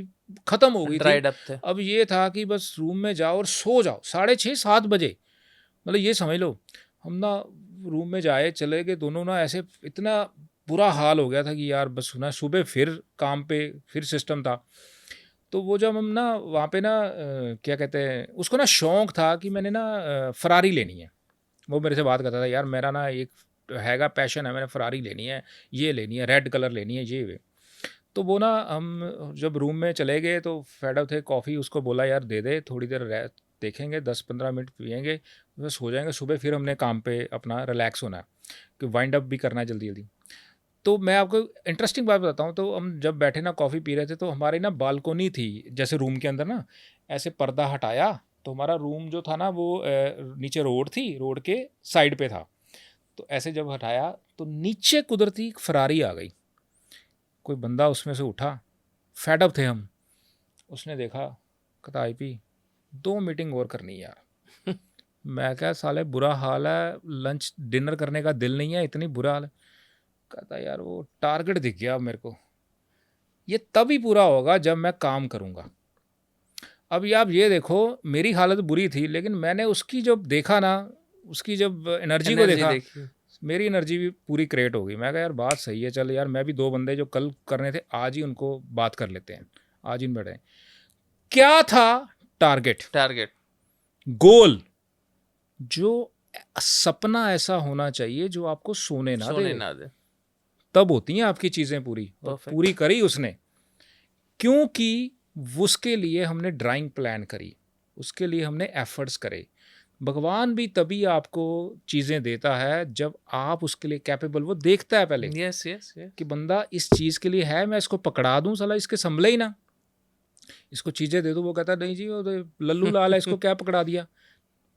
[SPEAKER 2] खत्म हो गई थी।
[SPEAKER 1] ड्राइड अप थे।
[SPEAKER 2] अब ये था कि बस रूम में जाओ और सो जाओ 6:30-7 बजे, मतलब ये समझ लो। हम ना रूम में जाए चले गए दोनों ना, ऐसे इतना बुरा हाल हो गया था कि यार बस सुना, सुबह फिर काम पे फिर सिस्टम था। तो वो जब हम ना वहाँ पे ना क्या कहते हैं उसको ना, शौक था कि मैंने ना फरारी लेनी है। वो मेरे से बात करता था, यार मेरा ना एक हैगा पैशन है, मैंने फरारी लेनी है, ये लेनी है, रेड कलर लेनी है, ये वे। तो वो ना हम जब रूम में चले गए तो फेडअप थे, कॉफ़ी उसको बोला यार दे दे, थोड़ी देर देखेंगे 10-15 मिनट पियेंगे, बस हो जाएंगे। सुबह फिर हमने काम पे अपना रिलैक्स होना है कि वाइंड अप भी करना है जल्दी जल्दी। तो मैं आपको इंटरेस्टिंग बात बताता हूँ। तो हम जब बैठे ना कॉफ़ी पी रहे थे, तो हमारी ना बालकोनी थी, जैसे रूम के अंदर ना ऐसे पर्दा हटाया तो हमारा रूम जो था ना वो नीचे रोड थी, रोड के साइड पे था। तो ऐसे जब हटाया तो नीचे कुदरती एक फरारी आ गई, कोई बंदा उसमें से उठा, फेडअप थे हम। उसने देखा, कहता आईपी 2 मीटिंग और करनी है यार। मैं क्या साले बुरा हाल है, लंच डिनर करने का दिल नहीं है, इतनी बुरा हाल है। कहता यार वो टारगेट दिख गया अब मेरे को, ये तभी पूरा होगा जब मैं काम करूँगा। अभी आप ये देखो, मेरी हालत बुरी थी लेकिन मैंने उसकी जब देखा ना, उसकी जब एनर्जी को देखा,
[SPEAKER 1] देखी।
[SPEAKER 2] मेरी एनर्जी भी पूरी क्रिएट हो गई। मैं कहा यार बात सही है, चल यार मैं भी 2 बंदे जो कल करने थे आज ही उनको बात कर लेते हैं, आज ही बैठे। क्या था टारगेट,
[SPEAKER 1] टारगेट,
[SPEAKER 2] गोल, जो सपना ऐसा होना चाहिए जो आपको सोने ना
[SPEAKER 1] सोने
[SPEAKER 2] दे,
[SPEAKER 1] ना दे।
[SPEAKER 2] तब होती हैं आपकी चीज़ें पूरी। और
[SPEAKER 1] Perfect.
[SPEAKER 2] पूरी करी उसने, क्योंकि उसके लिए हमने ड्राइंग प्लान करी, उसके लिए हमने एफर्ट्स करे। भगवान भी तभी आपको चीज़ें देता है जब आप उसके लिए कैपेबल, वो देखता है पहले
[SPEAKER 1] यस यस यस।
[SPEAKER 2] कि बंदा इस चीज़ के लिए है, मैं इसको पकड़ा दूं, साला इसके संभले ही ना, इसको चीज़ें दे दूं। वो कहता नहीं जी वो तो लल्लू लाल है, इसको क्या पकड़ा दिया।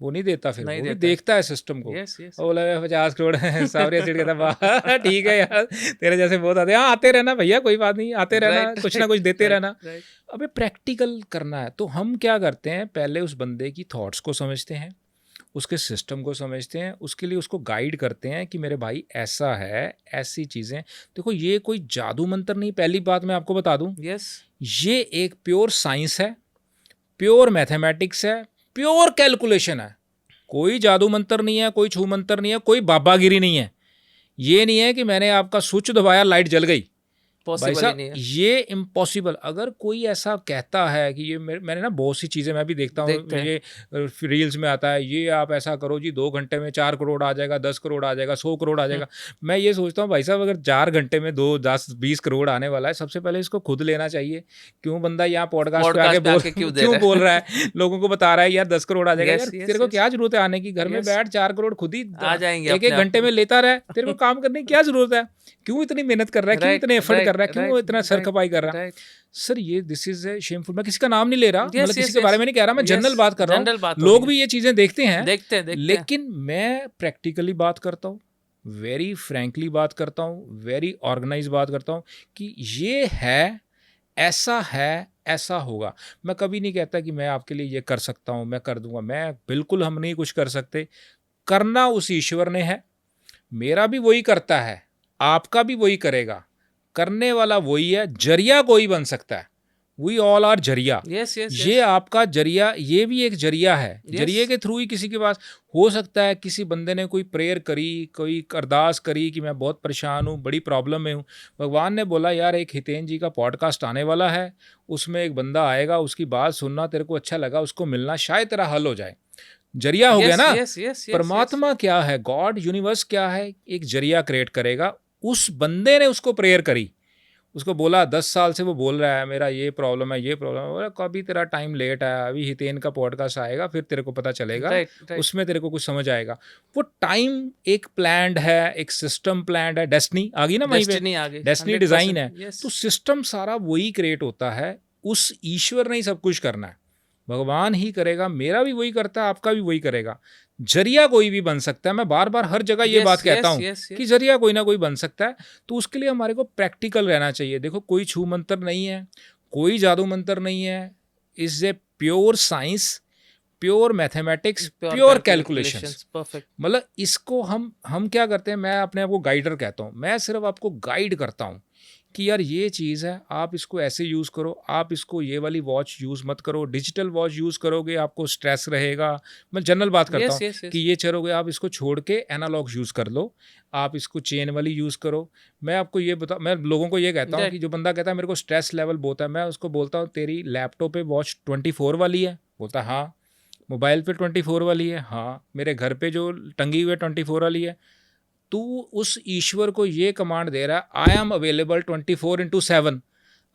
[SPEAKER 2] वो नहीं देता, फिर
[SPEAKER 1] नहीं
[SPEAKER 2] वो भी
[SPEAKER 1] देता।
[SPEAKER 2] देखता है सिस्टम को।
[SPEAKER 1] Yes yes.
[SPEAKER 2] वो बोला 50 करोड़ सावरिया सीट कहता वाह ठीक है यार, तेरे जैसे बहुत आते हैं। हाँ आते रहना भैया, कोई बात नहीं, आते रहना, कुछ ना कुछ देते रहना। अबे प्रैक्टिकल करना है। तो हम क्या करते हैं, पहले उस बंदे की थॉट्स को समझते हैं, उसके सिस्टम को समझते हैं, उसके लिए उसको गाइड करते हैं कि मेरे भाई ऐसा है, ऐसी चीज़ें। देखो ये कोई जादू मंत्र नहीं, पहली बात मैं आपको बता दूं,
[SPEAKER 1] यस।
[SPEAKER 2] ये एक प्योर साइंस है, प्योर मैथमेटिक्स है, प्योर कैलकुलेशन है। कोई जादू मंत्र नहीं है, कोई छू मंत्र नहीं है, कोई बाबागिरी नहीं है। ये नहीं है कि मैंने आपका स्विच दबाया लाइट जल गई, भाई
[SPEAKER 1] पॉसिबल ही
[SPEAKER 2] साहब
[SPEAKER 1] नहीं है।
[SPEAKER 2] ये इम्पॉसिबल। अगर कोई ऐसा कहता है कि ये मैंने ना बहुत सी चीज़ें मैं भी देखता हूँ,
[SPEAKER 1] देखते हैं।
[SPEAKER 2] ये रील्स में आता है, ये आप ऐसा करो जी 2 घंटे में 4 करोड़ आ जाएगा, 10 करोड़ आ जाएगा, 100 करोड़ आ जाएगा। मैं ये सोचता हूँ भाई साहब, अगर 4 घंटे में 2, 10, 20 करोड़ आने वाला है, सबसे पहले इसको खुद लेना चाहिए। क्यों बंदा यहाँ पॉडकास्ट पे आके क्यों बोल रहा है, लोगों को बता रहा है यार 10 करोड़ आ जाएगा। यार तेरे को क्या जरूरत है आने की, घर में बैठ 4 करोड़ खुद ही
[SPEAKER 1] आ जाएंगे
[SPEAKER 2] एक
[SPEAKER 1] अपने
[SPEAKER 2] घंटे में लेता रहे। तेरे को काम करने की क्या जरूरत है, क्यों इतनी मेहनत कर रहा है, क्यों इतने एफर्ट कर रहा है, क्यों इतना सर खपाई कर रहा है। सर ये दिस इज ए शेमफुल। मैं किसी का नाम नहीं ले रहा, मतलब किसी के बारे में नहीं कह रहा, मैं जनरल बात कर रहा हूँ। लोग भी ये चीजें देखते हैं, लेकिन मैं प्रैक्टिकली बात करता हूँ, वेरी फ्रैंकली बात करता हूँ, वेरी ऑर्गेनाइज बात करता हूँ कि ये है, ऐसा होगा। मैं कभी नहीं कहता कि मैं आपके लिए ये कर सकता हूँ, मैं कर दूंगा। मैं बिल्कुल, हम नहीं कुछ कर सकते, करना उस ईश्वर ने है। मेरा भी वही करता है, आपका भी वही करेगा, करने वाला वही है, जरिया कोई बन सकता है। वी ऑल आर जरिया। ये आपका जरिया, ये भी एक जरिया है। जरिए के थ्रू ही किसी के पास हो सकता है, किसी बंदे ने कोई प्रेयर करी, कोई अरदास करी कि मैं बहुत परेशान हूँ, बड़ी प्रॉब्लम में हूँ। भगवान ने बोला यार एक हितेन जी का पॉडकास्ट आने वाला है, उसमें एक बंदा आएगा, उसकी बात सुनना, तेरे को अच्छा लगा, उसको मिलना, शायद तेरा हल हो जाए। जरिया हो गया ना। परमात्मा क्या है, गॉड यूनिवर्स क्या है, एक जरिया क्रिएट करेगा। उस बंदे ने उसको प्रेयर करी, उसको बोला 10 साल से वो बोल रहा है मेरा ये प्रॉब्लम है, ये प्रॉब्लम है। बोला कभी तेरा टाइम लेट है, अभी हितेन का पॉडकास्ट आएगा, फिर तेरे को पता चलेगा, उसमें तेरे को कुछ समझ आएगा। वो टाइम एक प्लान्ड है, एक सिस्टम प्लान्ड है। डेस्टिनी आ गई ना वहीं पे, डेस्टिनी डिजाइन है। तो सिस्टम सारा वही क्रिएट होता है, उस ईश्वर ने ही सब कुछ करना है, भगवान ही करेगा। मेरा भी वही करता है, आपका भी वही करेगा। जरिया कोई भी बन सकता है। मैं बार बार हर जगह ये बात कहता हूँ कि जरिया कोई ना कोई बन सकता है। तो उसके लिए हमारे को प्रैक्टिकल रहना चाहिए। देखो कोई छू मंत्र नहीं है, कोई जादू मंत्र नहीं है, is a pure science, pure mathematics,
[SPEAKER 1] Pure
[SPEAKER 2] pure
[SPEAKER 1] calculations,
[SPEAKER 2] calculations.
[SPEAKER 1] perfect.
[SPEAKER 2] मतलब इसको हम क्या करते हैं, मैं अपने आप को गाइडर कहता हूँ, मैं सिर्फ आपको गाइड करता हूँ कि यार ये चीज़ है, आप इसको ऐसे यूज़ करो, आप इसको ये वाली वॉच यूज़ मत करो, डिजिटल वॉच यूज़ करोगे आपको स्ट्रेस रहेगा। मैं जनरल बात करता
[SPEAKER 1] Yes,
[SPEAKER 2] हूँ
[SPEAKER 1] yes, yes.
[SPEAKER 2] कि ये चलोगे, आप इसको छोड़ के एनालॉग यूज़ कर लो, आप इसको चेन वाली यूज़ करो। मैं आपको ये मैं लोगों को ये कहता हूँ
[SPEAKER 1] Right.
[SPEAKER 2] कि जो बंदा कहता है मेरे को स्ट्रेस लेवल बहुत है, मैं उसको बोलता हूँ तेरी लैपटॉप पे वॉच 24 वाली है? बोलता है हाँ। मोबाइल पे 24 वाली है? हाँ। मेरे घर पे जो टंगी हुई है 24 वाली है? तू उस ईश्वर को ये कमांड दे रहा है, आई एम अवेलेबल 24/7।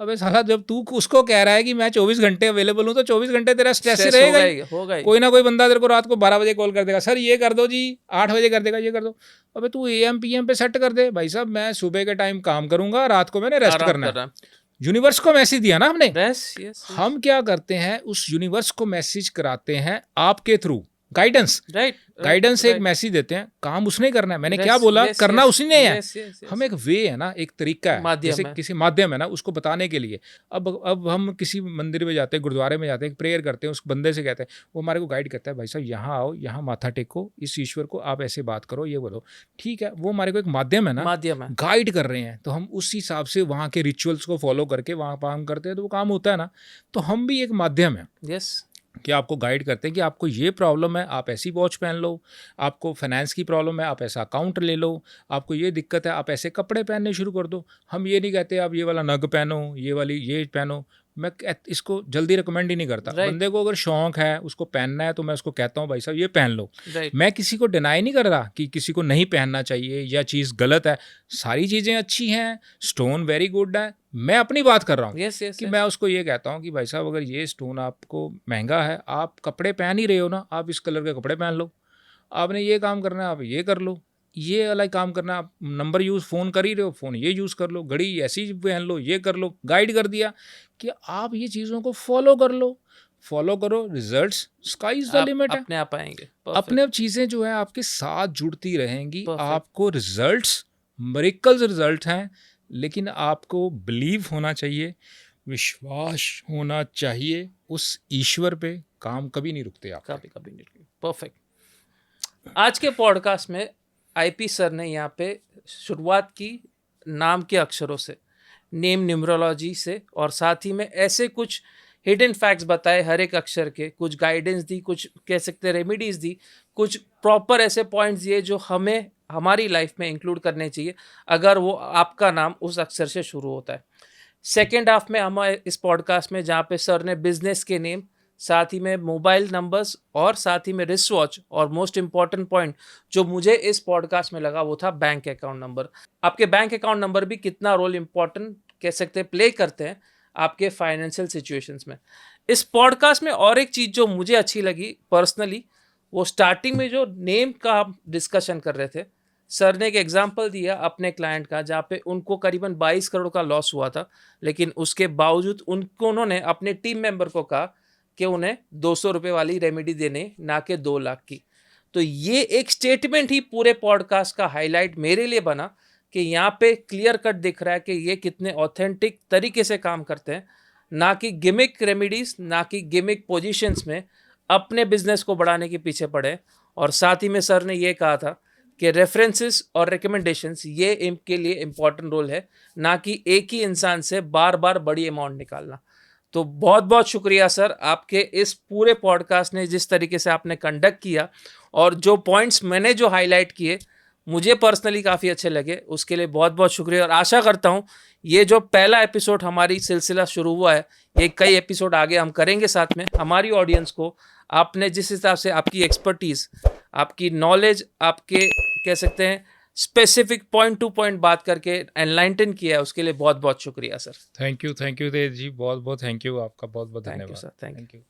[SPEAKER 2] अबे साला, जब तू उसको कह रहा है कि मैं 24 घंटे अवेलेबल हूँ, तो 24 घंटे तेरा स्ट्रेस
[SPEAKER 1] Stress
[SPEAKER 2] रहेगा
[SPEAKER 1] होगा
[SPEAKER 2] ही।
[SPEAKER 1] ही, होगा ही.
[SPEAKER 2] कोई ना कोई बंदा तेरे को रात को 12 बजे कॉल कर देगा, सर ये कर दो जी, 8 बजे कर देगा, ये कर दो। अबे तू AM PM पे सेट कर दे भाई साहब, मैं सुबह के टाइम काम करूंगा, रात को मैंने रेस्ट
[SPEAKER 1] आराम
[SPEAKER 2] करना
[SPEAKER 1] कर
[SPEAKER 2] है।
[SPEAKER 1] रहा.
[SPEAKER 2] यूनिवर्स को मैसेज दिया ना हमने।
[SPEAKER 1] Yes, yes, yes.
[SPEAKER 2] हम क्या करते हैं, उस यूनिवर्स को मैसेज कराते हैं आपके थ्रू, गाइडेंस।
[SPEAKER 1] Right.
[SPEAKER 2] गाइडेंस से एक
[SPEAKER 1] right.
[SPEAKER 2] मैसेज देते हैं, काम उसने करना है। मैंने
[SPEAKER 1] Yes,
[SPEAKER 2] क्या बोला,
[SPEAKER 1] yes,
[SPEAKER 2] करना
[SPEAKER 1] yes,
[SPEAKER 2] उसी ने है।
[SPEAKER 1] yes, yes, yes.
[SPEAKER 2] हम एक वे है ना, एक तरीका है,
[SPEAKER 1] माध्यम
[SPEAKER 2] जैसे
[SPEAKER 1] है.
[SPEAKER 2] किसी माध्यम है ना, उसको बताने के लिए। अब हम किसी मंदिर में जाते हैं, गुरुद्वारे में जाते हैं, प्रेयर करते हैं, उस बंदे से कहते हैं, वो हमारे को गाइड करता है, भाई साहब यहाँ आओ, यहाँ माथा टेको, इस ईश्वर को आप ऐसे बात करो, ये बोलो। ठीक है, वो हमारे को एक माध्यम है ना,
[SPEAKER 1] माध्यम है.
[SPEAKER 2] गाइड कर रहे हैं, तो हम उस हिसाब से वहाँ के रिचुअल्स को फॉलो करके वहाँ काम करते हैं, तो वो काम होता है ना। तो हम भी एक माध्यम है
[SPEAKER 1] Yes.
[SPEAKER 2] कि आपको गाइड करते हैं कि आपको ये प्रॉब्लम है, आप ऐसी वॉच पहन लो, आपको फाइनेंस की प्रॉब्लम है, आप ऐसा अकाउंट ले लो, आपको ये दिक्कत है, आप ऐसे कपड़े पहनने शुरू कर दो। हम ये नहीं कहते आप ये वाला नग पहनो, ये वाली ये पहनो। मैं इसको जल्दी रिकमेंड ही नहीं करता।
[SPEAKER 1] Right.
[SPEAKER 2] बंदे को अगर शौक है, उसको पहनना है, तो मैं उसको कहता हूँ भाई साहब ये पहन लो।
[SPEAKER 1] Right.
[SPEAKER 2] मैं किसी को डिनाई नहीं कर रहा कि किसी को नहीं पहनना चाहिए या चीज़ गलत है। सारी चीज़ें अच्छी हैं, स्टोन वेरी गुड है। मैं अपनी बात कर रहा हूँ
[SPEAKER 1] Yes, yes,
[SPEAKER 2] कि
[SPEAKER 1] yes.
[SPEAKER 2] मैं उसको ये कहता हूँ कि भाई साहब अगर ये स्टोन आपको महंगा है, आप कपड़े पहन ही रहे हो ना, आप इस कलर के कपड़े पहन लो। आपने ये काम करना है, आप ये कर लो। ये वाला काम करना है, आप नंबर यूज़ फ़ोन कर ही रहे हो, फ़ोन ये यूज़ कर लो। घड़ी ऐसी पहन लो, ये कर लो। गाइड कर दिया कि आप ये चीज़ों को फॉलो कर लो, फॉलो करो, रिजल्ट्स स्काई इज़ द
[SPEAKER 1] आप
[SPEAKER 2] लिमिट है।
[SPEAKER 1] अपने आप आएंगे. Perfect.
[SPEAKER 2] अपने आप चीज़ें जो है आपके साथ जुड़ती रहेंगी।
[SPEAKER 1] Perfect.
[SPEAKER 2] आपको रिजल्ट्स, मिरेकल्स रिजल्ट हैं, लेकिन आपको बिलीव होना चाहिए, विश्वास होना चाहिए उस ईश्वर पे। काम कभी नहीं रुकते आप।
[SPEAKER 1] कभी कभी नहीं. परफेक्ट. आज के पॉडकास्ट में आईपी सर ने यहाँ पे शुरुआत की नाम के अक्षरों से, नेम न्यूमरोलॉजी से, और साथ ही में ऐसे कुछ हिडन फैक्ट्स बताए हर एक अक्षर के, कुछ गाइडेंस दी, कुछ कह सकते हैं रेमेडीज दी, कुछ प्रॉपर ऐसे पॉइंट्स दिए जो हमें हमारी लाइफ में इंक्लूड करने चाहिए अगर वो आपका नाम उस अक्षर से शुरू होता है. सेकेंड हाफ में हम इस पॉडकास्ट में जहाँ पे सर ने बिजनेस के नेम, साथ ही में मोबाइल नंबर्स, और साथ ही में रिस्ट वॉच, और मोस्ट इंपॉर्टेंट पॉइंट जो मुझे इस पॉडकास्ट में लगा वो था बैंक अकाउंट नंबर. आपके बैंक अकाउंट नंबर भी कितना रोल इंपॉर्टेंट कह सकते हैं प्ले करते हैं आपके फाइनेंशियल सिचुएशंस में. इस पॉडकास्ट में और एक चीज़ जो मुझे अच्छी लगी पर्सनली, वो स्टार्टिंग में जो नेम का हम डिस्कशन कर रहे थे, सर ने एक एग्जांपल दिया अपने क्लाइंट का जहाँ पे उनको करीबन 22 करोड़ का लॉस हुआ था, लेकिन उसके बावजूद उन्होंने अपने टीम मेंबर को कहा कि उन्हें 200 रुपये वाली रेमेडी देने, ना कि 2 लाख की. तो ये एक स्टेटमेंट ही पूरे पॉडकास्ट का हाईलाइट मेरे लिए बना कि यहाँ पे क्लियर कट दिख रहा है कि ये कितने ऑथेंटिक तरीके से काम करते हैं, ना कि गिमिक रेमेडीज, ना कि गिमिक पोजीशंस में अपने बिजनेस को बढ़ाने के पीछे पड़े. और साथ ही में सर ने ये कहा था कि रेफरेंसेस और रिकमेंडेशंस ये इनके लिए इम्पॉर्टेंट रोल है, ना कि एक ही इंसान से बार बार बड़ी अमाउंट निकालना. तो बहुत बहुत शुक्रिया सर, आपके इस पूरे पॉडकास्ट ने जिस तरीके से आपने कंडक्ट किया, और जो पॉइंट्स मैंने जो हाईलाइट किए मुझे पर्सनली काफ़ी अच्छे लगे, उसके लिए बहुत बहुत शुक्रिया. और आशा करता हूँ ये जो पहला एपिसोड हमारी सिलसिला शुरू हुआ है, ये कई एपिसोड आगे हम करेंगे साथ में. हमारी ऑडियंस को आपने जिस हिसाब से आपकी एक्सपर्टीज़, आपकी नॉलेज, आपके कह सकते हैं स्पेसिफिक पॉइंट टू पॉइंट बात करके एनलाइटन किया है, उसके लिए बहुत बहुत शुक्रिया सर.
[SPEAKER 2] थैंक यू तेज जी, बहुत बहुत थैंक यू आपका, बहुत बहुत
[SPEAKER 1] थैंक यू
[SPEAKER 2] धन्यवाद.
[SPEAKER 1] Sir, thank you.